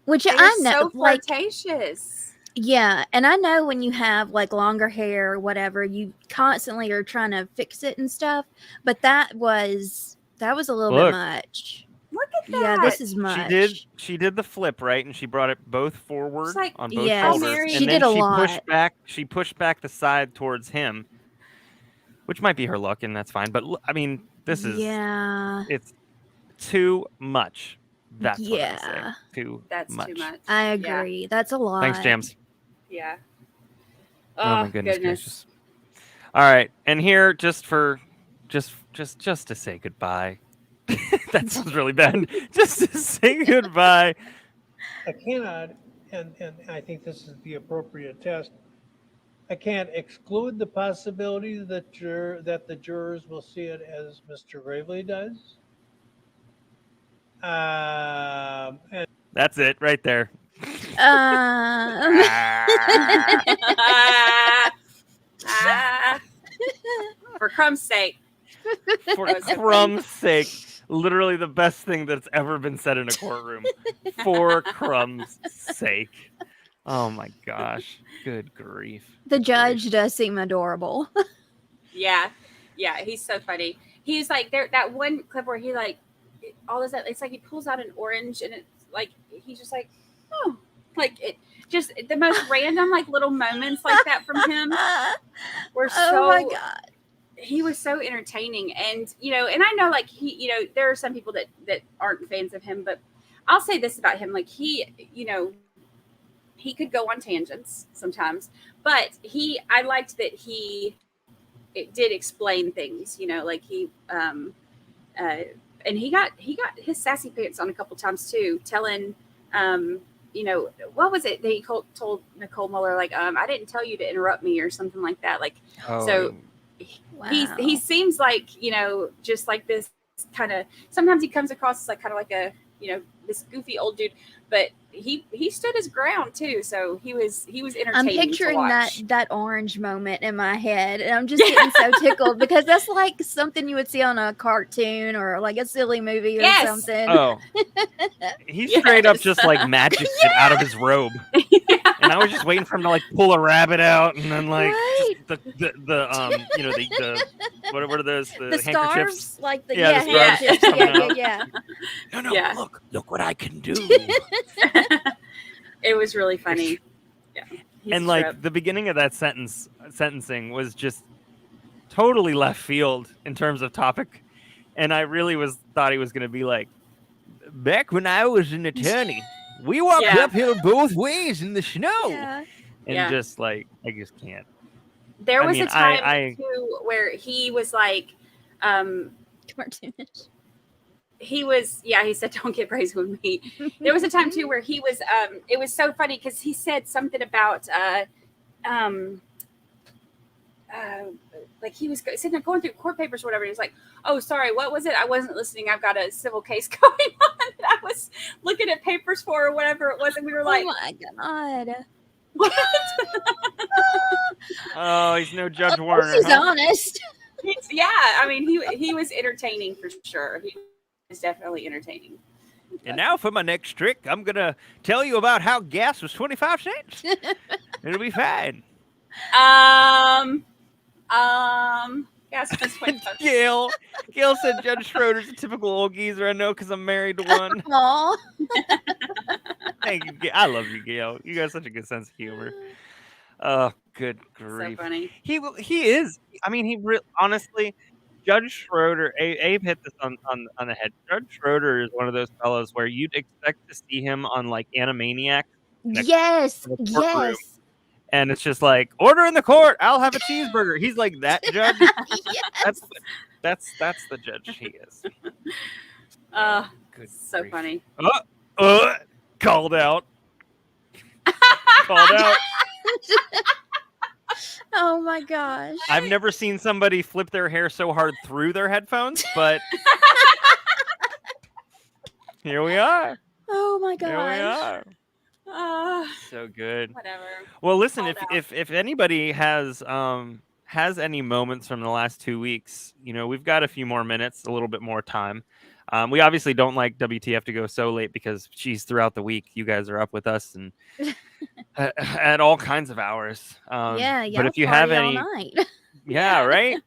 Which I know, so flirtatious. Yeah, and I know when you have like longer hair or whatever, you constantly are trying to fix it and stuff. But that was a little bit much. Look at that. Yeah, this is much. She did the flip, right? And she brought it both forward on both shoulders. She And did then a lot. She pushed back the side towards him, which might be her luck, and that's fine. But I mean, this is it's too much. That's what I say. That's too much. I agree. Yeah. That's a lot. Thanks, Jams. Yeah. Oh my goodness gracious. All right, and here just to say goodbye. That sounds really bad. Just to say goodbye. I cannot, and I think this is the appropriate test. I can't exclude the possibility that the jurors will see it as Mr. Gravely does. And that's it right there. For crumb's sake. For crumb's sake. Literally the best thing that's ever been said in a courtroom. For crumb's sake. Oh my gosh. Good grief. The judge does seem adorable. Yeah. He's so funny. He's like that one clip where he like all of that. It's like he pulls out an orange and it's like he's just like, oh, like it just the most random like little moments like that from him were so. Oh my God. He was so entertaining, and and I know like he, there are some people that aren't fans of him, but I'll say this about him: like he could go on tangents sometimes, but I liked that it did explain things, like he and he got his sassy pants on a couple times too, telling what was it that he told Nicole Muller, like I didn't tell you to interrupt me or something like that, like so. Wow. He seems like just like this kind of, sometimes he comes across as like kind of like a this goofy old dude, but he stood his ground too, so he was entertaining. I'm picturing that orange moment in my head, and I'm just getting so tickled because that's like something you would see on a cartoon or like a silly movie or something. Oh, he straight up just like magicked it out of his robe. And I was just waiting for him to like pull a rabbit out, and then like just the what are those, the handkerchiefs, scarves, like the handkerchiefs. Yeah. No, look what I can do. It was really funny. Yeah. And like the beginning of that sentencing was just totally left field in terms of topic, and I really thought he was going to be like, back when I was an attorney. We walked uphill both ways in the snow. And just like, I just can't. There was a time too where he was like, cartoonish. He said, don't get crazy with me. There was a time too where he was, it was so funny because he said something about, like he was sitting there going through court papers or whatever. He was like, "Oh, sorry, what was it? I wasn't listening. I've got a civil case going on that I was looking at papers for or whatever it was." And we were like, "Oh my god, what?" Oh, he's no Judge Warner. He's honest. Yeah, I mean, he was entertaining for sure. He was definitely entertaining. And now for my next trick, I'm gonna tell you about how gas was 25 cents. It'll be fine. Gas was 25 Gail said Judge Schroeder's a typical old geezer. I know because I'm married to one. Aw. Thank you, Gail. I love you, Gail. You got such a good sense of humor. Oh, good grief. So funny. He is. I mean, honestly, Judge Schroeder. Abe hit this on the head. Judge Schroeder is one of those fellows where you'd expect to see him on like Animaniacs. Yes. And it's just like, order in the court. I'll have a cheeseburger. He's like that judge. Yes. That's the judge he is. Good so grief. Funny. Called out. Called out. Oh my gosh. I've never seen somebody flip their hair so hard through their headphones, but here we are. Oh my gosh. Here we are. So good. Whatever. Well, listen, if anybody has any moments from the last 2 weeks, we've got a few more minutes, a little bit more time. We obviously don't like WTF to go so late because, geez, throughout the week, you guys are up with us and at all kinds of hours. Yeah, but if you have any, yeah, right.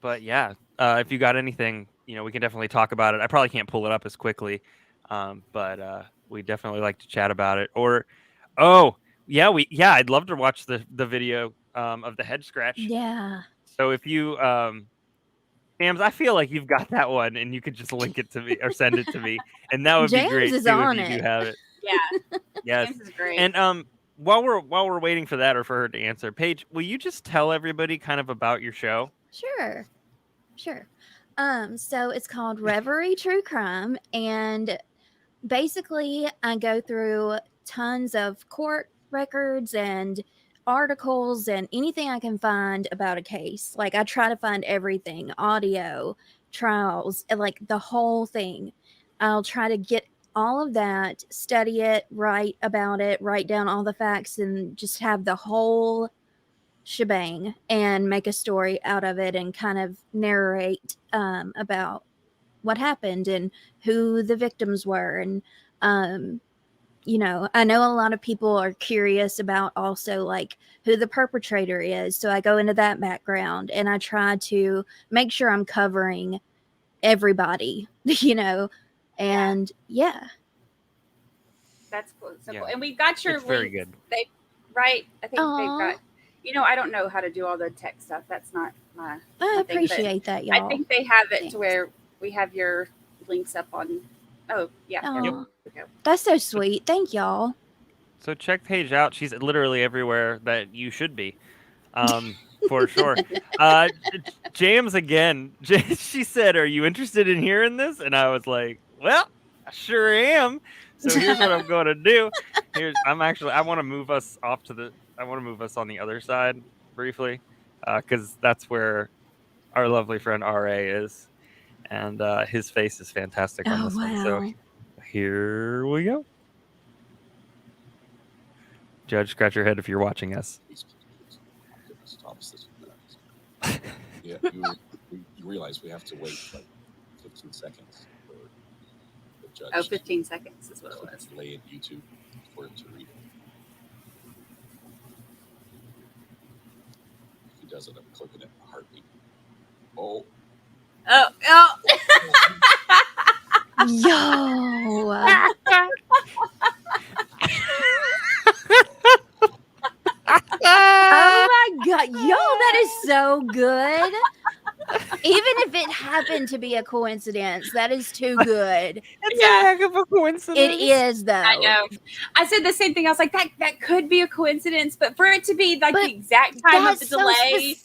But yeah, if you got anything, we can definitely talk about it. I probably can't pull it up as quickly, but we definitely like to chat about it. Or, I'd love to watch the video of the head scratch. Yeah. So if you James, I feel like you've got that one, and you could just link it to me or send it to me, and that would be great is too on if you do have it. Yeah. Yes. James is great. And while we're waiting for that or for her to answer, Paige, will you just tell everybody kind of about your show? Sure. So it's called Reverie True Crime, and basically I go through tons of court records and articles and anything I can find about a case. Like I try to find everything, audio, trials, and like the whole thing. I'll try to get all of that, study it, write about it, write down all the facts, and just have the whole shebang and make a story out of it and kind of narrate about what happened and who the victims were. And I know a lot of people are curious about also like who the perpetrator is. So I go into that background and I try to make sure I'm covering everybody, and yeah. That's cool. Simple. Yeah. And we got your links. Very good. I think they've got, I don't know how to do all the tech stuff. That's not my I appreciate that, y'all. I think they have it to where we have your links up on. Oh, yeah. Yep. That's so sweet. Thank y'all. So check Paige out. She's literally everywhere that you should be, for sure. James, again, she said, "Are you interested in hearing this?" And I was like, "Well, I sure am." So here's what I'm going to do. I want to move us on the other side briefly, because that's where our lovely friend RA is. And his face is fantastic on this one. So here we go. Judge, scratch your head if you're watching us. Yeah, you realize we have to wait like 15 seconds for the judge. Oh, 15 seconds is what it was. Lay in YouTube for him to read it. If he does it, I'm clicking it in a heartbeat. Oh. Yo. Oh my god, yo, that is so good. Even if it happened to be a coincidence, that is too good. It's a heck of a coincidence. It is, though. I know. I said the same thing. I was like, that could be a coincidence, but for it to be like the exact time of the delay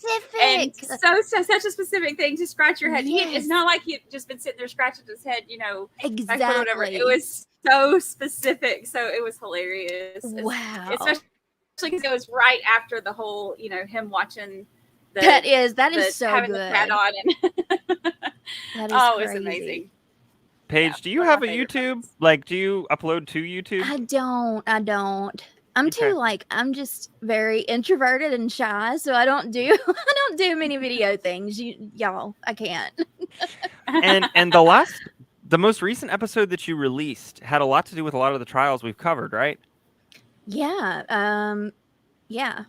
and such a specific thing to scratch your head. Yes. It's not like he'd just been sitting there scratching his head, exactly. Whatever. It was so specific, so it was hilarious. Wow. Especially because it was right after the whole, him watching the that is so having good. the cat on and That is oh, it's crazy. amazing. Paige, Yeah, do you one of have my a favorite YouTube? parts. Like, do you upload to YouTube? I don't. I'm Okay. too I'm just very introverted and shy, so I don't do many video things. Y'all, I can't. And the most recent episode that you released had a lot to do with a lot of the trials we've covered, right? Yeah. Yeah.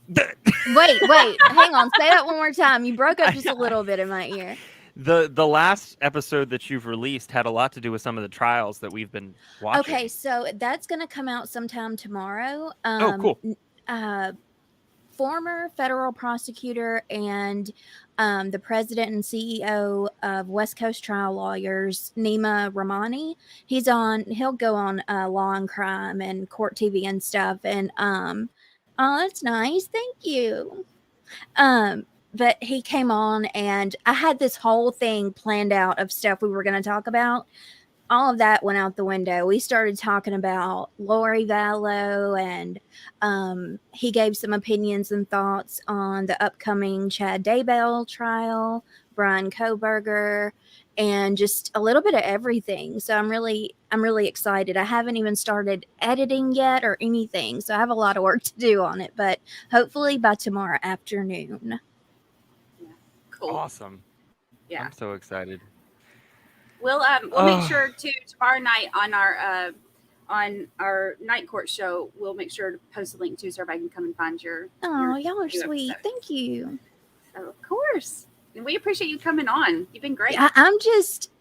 Wait, hang on. Say that one more time. You broke up just a little bit in my ear. The last episode that you've released had a lot to do with some of the trials that we've been watching. Okay, so that's gonna come out sometime tomorrow. Cool. Former federal prosecutor and the president and CEO of West Coast Trial Lawyers, Nima Rahmani. He'll go on Law and Crime and Court TV and stuff. And oh, that's nice. Thank you. But he came on and I had this whole thing planned out of stuff we were going to talk about. All of that went out the window. We started talking about Lori Vallow, and he gave some opinions and thoughts on the upcoming Chad Daybell trial, Brian Coburger, and just a little bit of everything. So I'm really excited. I haven't even started editing yet or anything, so I have a lot of work to do on it. But hopefully by tomorrow afternoon. Cool. Awesome. Yeah. I'm so excited. We'll make sure to tomorrow night on our night court show. We'll make sure to post a link to so everybody can come and find your. Oh, y'all are new sweet. episode. Thank you. So, of course, and we appreciate you coming on. You've been great. I'm just.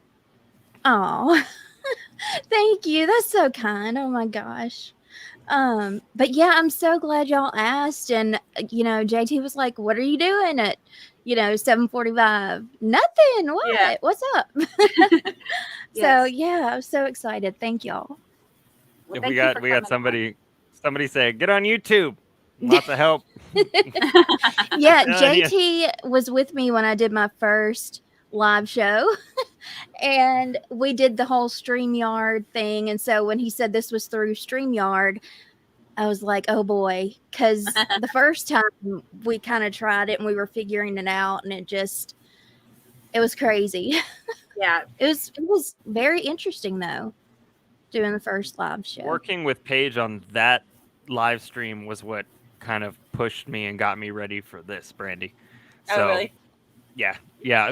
Oh, thank you. That's so kind. Oh my gosh. But yeah, I'm so glad y'all asked. And JT was like, "What are you doing at 7:45? Nothing. What? Yeah. What's up?" Yes. So yeah, I'm so excited. Thank y'all. Well, If thank we you got for we got coming somebody say, get on YouTube. Lots of help. Yeah, Yeah. JT was with me when I did my first live show. And we did the whole StreamYard thing. And so when he said this was through StreamYard, I was like, oh boy. Because the first time we kind of tried it and we were figuring it out, and it was crazy. Yeah. It was very interesting, though, doing the first live show. Working with Paige on that live stream was what kind of pushed me and got me ready for this, Brandi. Oh, So, really? yeah.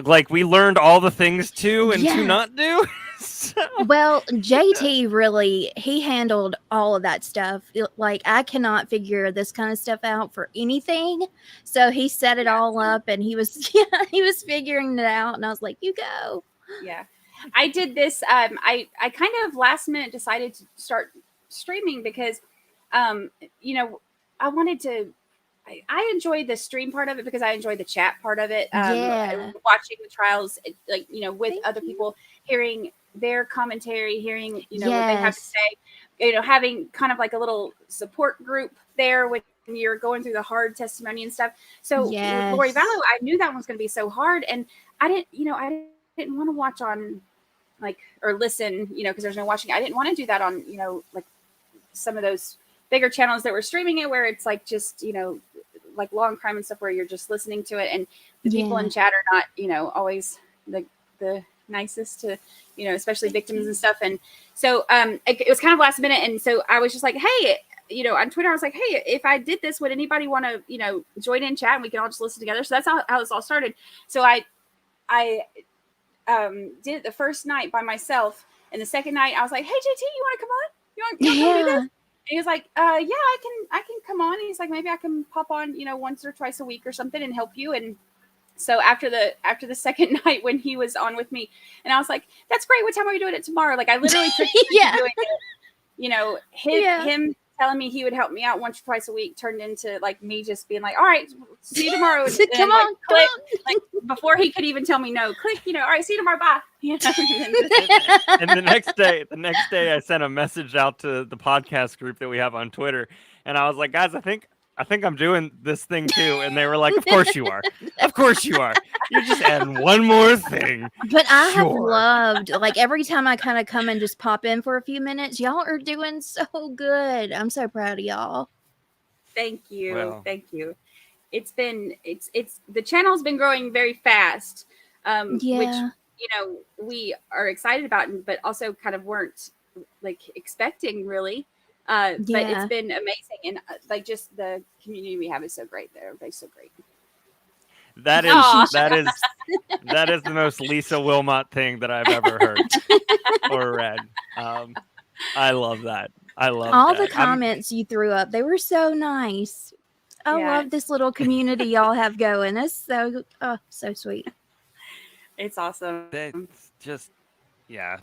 Like, we learned all the things to and to Yeah. not do. So- Well, JT he handled all of that stuff. Like, I cannot figure this kind of stuff out for anything. So he set it all up, and he was figuring it out, and I was like, you go. Yeah. I did this. I kind of last minute decided to start streaming because, I wanted to. I enjoyed the stream part of it because I enjoyed the chat part of it. Yeah. Watching the trials, with Thank other you. people, hearing their commentary, hearing what they have to Yes. say. Having kind of like a litlittle support group there when you're going through the hard testimony and stuff. So with Lori Yes. Vallow, I knew that one was going to be so hard, and I didn't want to watch on or listen, because there's no watching. I didn't want to do that on, like some of those bigger channels that were streaming it where it's like just, like Law and Crime and stuff where you're just listening to it, and the people in chat are not, always the nicest to, especially victims and stuff. And so it was kind of last minute. And so I was just like, hey, on Twitter, I was like, hey, if I did this, would anybody want to, join in chat and we can all just listen together? So that's how this all started. So I did it the first night by myself, and the second night I was like, hey, JT, you want to come on? You want to do this? And he was like, yeah, I can come on. And he's like, maybe I can pop on, once or twice a week or something and help you. And so after the second night when he was on with me, and I was like, that's great. What time are we doing it tomorrow? Like, I literally tricked him into doing it. Him telling me he would help me out once or twice a week turned into like me just being like, all right, see you tomorrow. And Come like, on, click, like before he could even tell me no, click, all right, see you tomorrow, bye. And the next day I sent a message out to the podcast group that we have on Twitter, and I was like, guys, I think I'm doing this thing too. And they were like, of course you are. Of course you are. You're just adding one more thing. But I have Sure. loved, like, every time I kind of come and just pop in for a few minutes, y'all are doing so good. I'm so proud of y'all. Thank you. Well. Thank you. It's the channel's been growing very fast, which, Yeah. we are excited about, but also kind of weren't like expecting really. But Yeah. it's been amazing. And like just the community we have is so great. Everybody's so great. That Aw. is the most Lisa Wilmot thing that I've ever heard or read. I love that. I love All that. the comments you threw up, they were so nice. I Yeah. love this little community y'all have going. It's so sweet. It's awesome. That's just, yeah.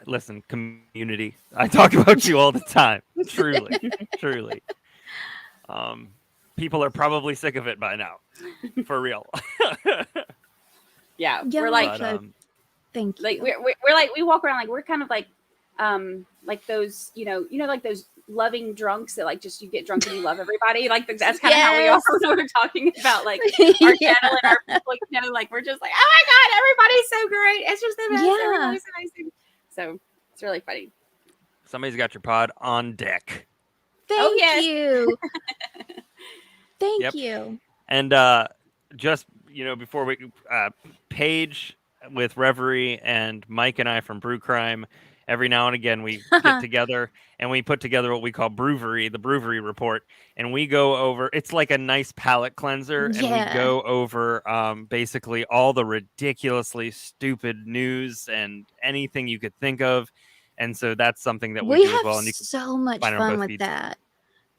Listen, community. I talk about you all the time. Truly, truly. People are probably sick of it by now, for real. Yeah, Yeah, we're like, thank you. like we're like we walk around like we're kind of like those like those loving drunks that like just you get drunk and you love everybody, like that's kind of how we are when we're talking about like our channel and our people, like we're just like, oh my god, everybody's so great, it's just the best, everybody's amazing. So it's really funny. Somebody's got your pod on deck. Thank yes. you. Thank Yep. you. And just before we Paige with Reverie and Mike and I from Brew Crime, every now and again we get together and we put together what we call the Brewery Report, and we go over. It's like a nice palate cleanser, and we go over basically all the ridiculously stupid news and anything you could think of. And so that's something that we do as well. And you can so much find it on fun both with feeds. that.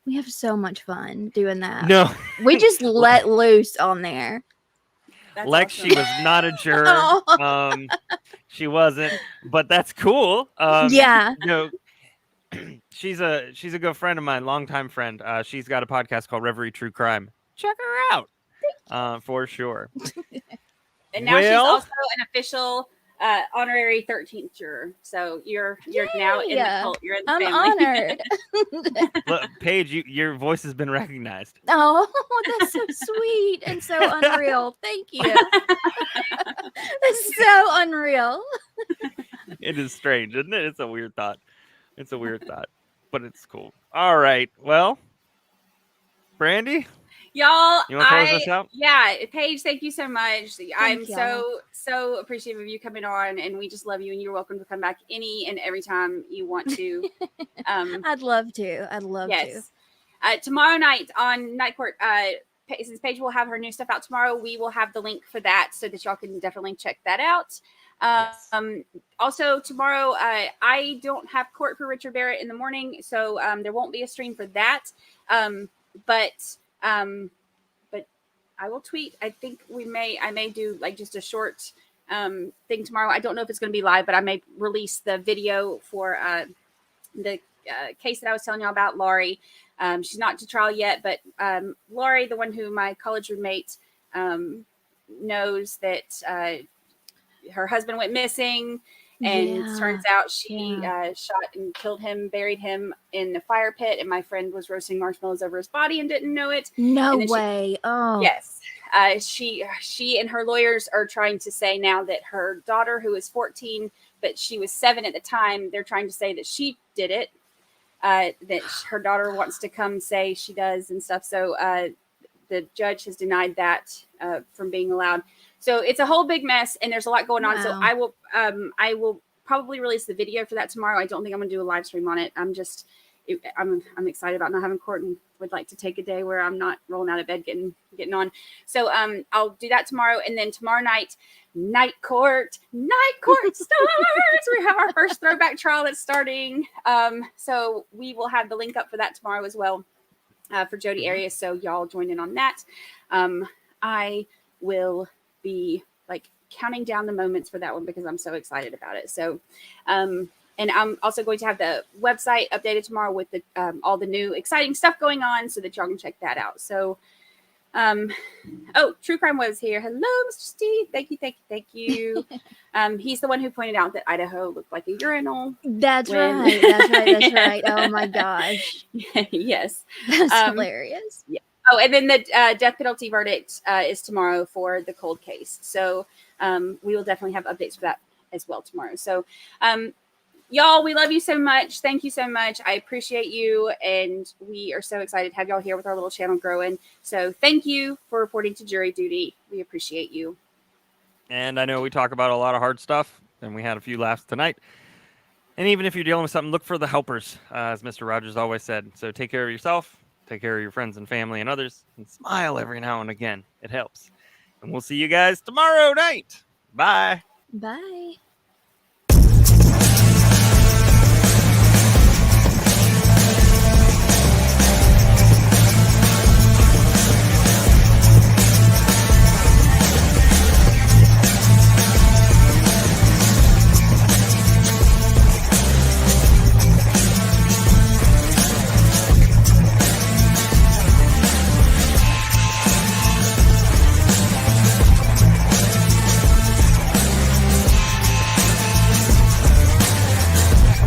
We have so much fun doing that. No, we just let loose on there. That's Lex, awesome. she was not a juror. She wasn't, but that's cool. Yeah. She's a good friend of mine, longtime friend. She's got a podcast called Reverie True Crime. Check her out, for sure. And now she's also an official honorary 13th juror. So you're now in the cult. You're in the I'm family. honored. Look, Paige, your voice has been recognized. Oh, that's so sweet and so unreal. Thank you. That's so unreal. It is strange, isn't it? It's a weird thought. But it's cool. All right. Well, Brandi, Y'all, you want to close this out? Yeah, Paige, thank you so much. I'm y'all. so appreciative of you coming on, and we just love you, and you're welcome to come back any and every time you want to. I'd love to. Yes. Tomorrow night on Night Court, since Paige will have her new stuff out tomorrow, we will have the link for that so that y'all can definitely check that out. Also tomorrow, I don't have court for Richard Barrett in the morning, so there won't be a stream for that. But I will tweet. I think I may do like just a short thing tomorrow. I don't know if it's going to be live, but I may release the video for the case that I was telling y'all about, Laurie. She's not to trial yet, but Laurie, the one who my college roommate knows that her husband went missing, and turns out she shot and killed him, buried him in the fire pit, and my friend was roasting marshmallows over his body and didn't know it. No way. Yes. She and her lawyers are trying to say now that her daughter, who is 14, but she was 7 at the time, they're trying to say that she did it, that her daughter wants to come say she does and stuff. So the judge has denied that from being allowed. So it's a whole big mess, and there's a lot going on. So I will probably release the video for that tomorrow. I don't think I'm going to do a live stream on it. I'm excited about not having court and would like to take a day where I'm not rolling out of bed getting on. So I'll do that tomorrow, and then tomorrow night, Night Court starts. We have our first throwback trial that's starting. So we will have the link up for that tomorrow as well for Jody Arias. So y'all join in on that. I will be like counting down the moments for that one because I'm so excited about it. So, and I'm also going to have the website updated tomorrow with the all the new exciting stuff going on so that y'all can check that out. So, True Crime was here. Hello, Mr. Steve. Thank you. He's the one who pointed out that Idaho looked like a urinal. That's right. Oh my gosh. Yes. That's hilarious. Yeah. Oh, and then the death penalty verdict is tomorrow for the cold case. So we will definitely have updates for that as well tomorrow. So Y'all, we love you so much. Thank you so much. I appreciate you. And we are so excited to have y'all here with our little channel growing. So thank you for reporting to jury duty. We appreciate you. And I know we talk about a lot of hard stuff, and we had a few laughs tonight. And even if you're dealing with something, look for the helpers, as Mr. Rogers always said. So take care of yourself, take care of your friends and family and others, and smile every now and again. It helps. And we'll see you guys tomorrow night. Bye. Bye.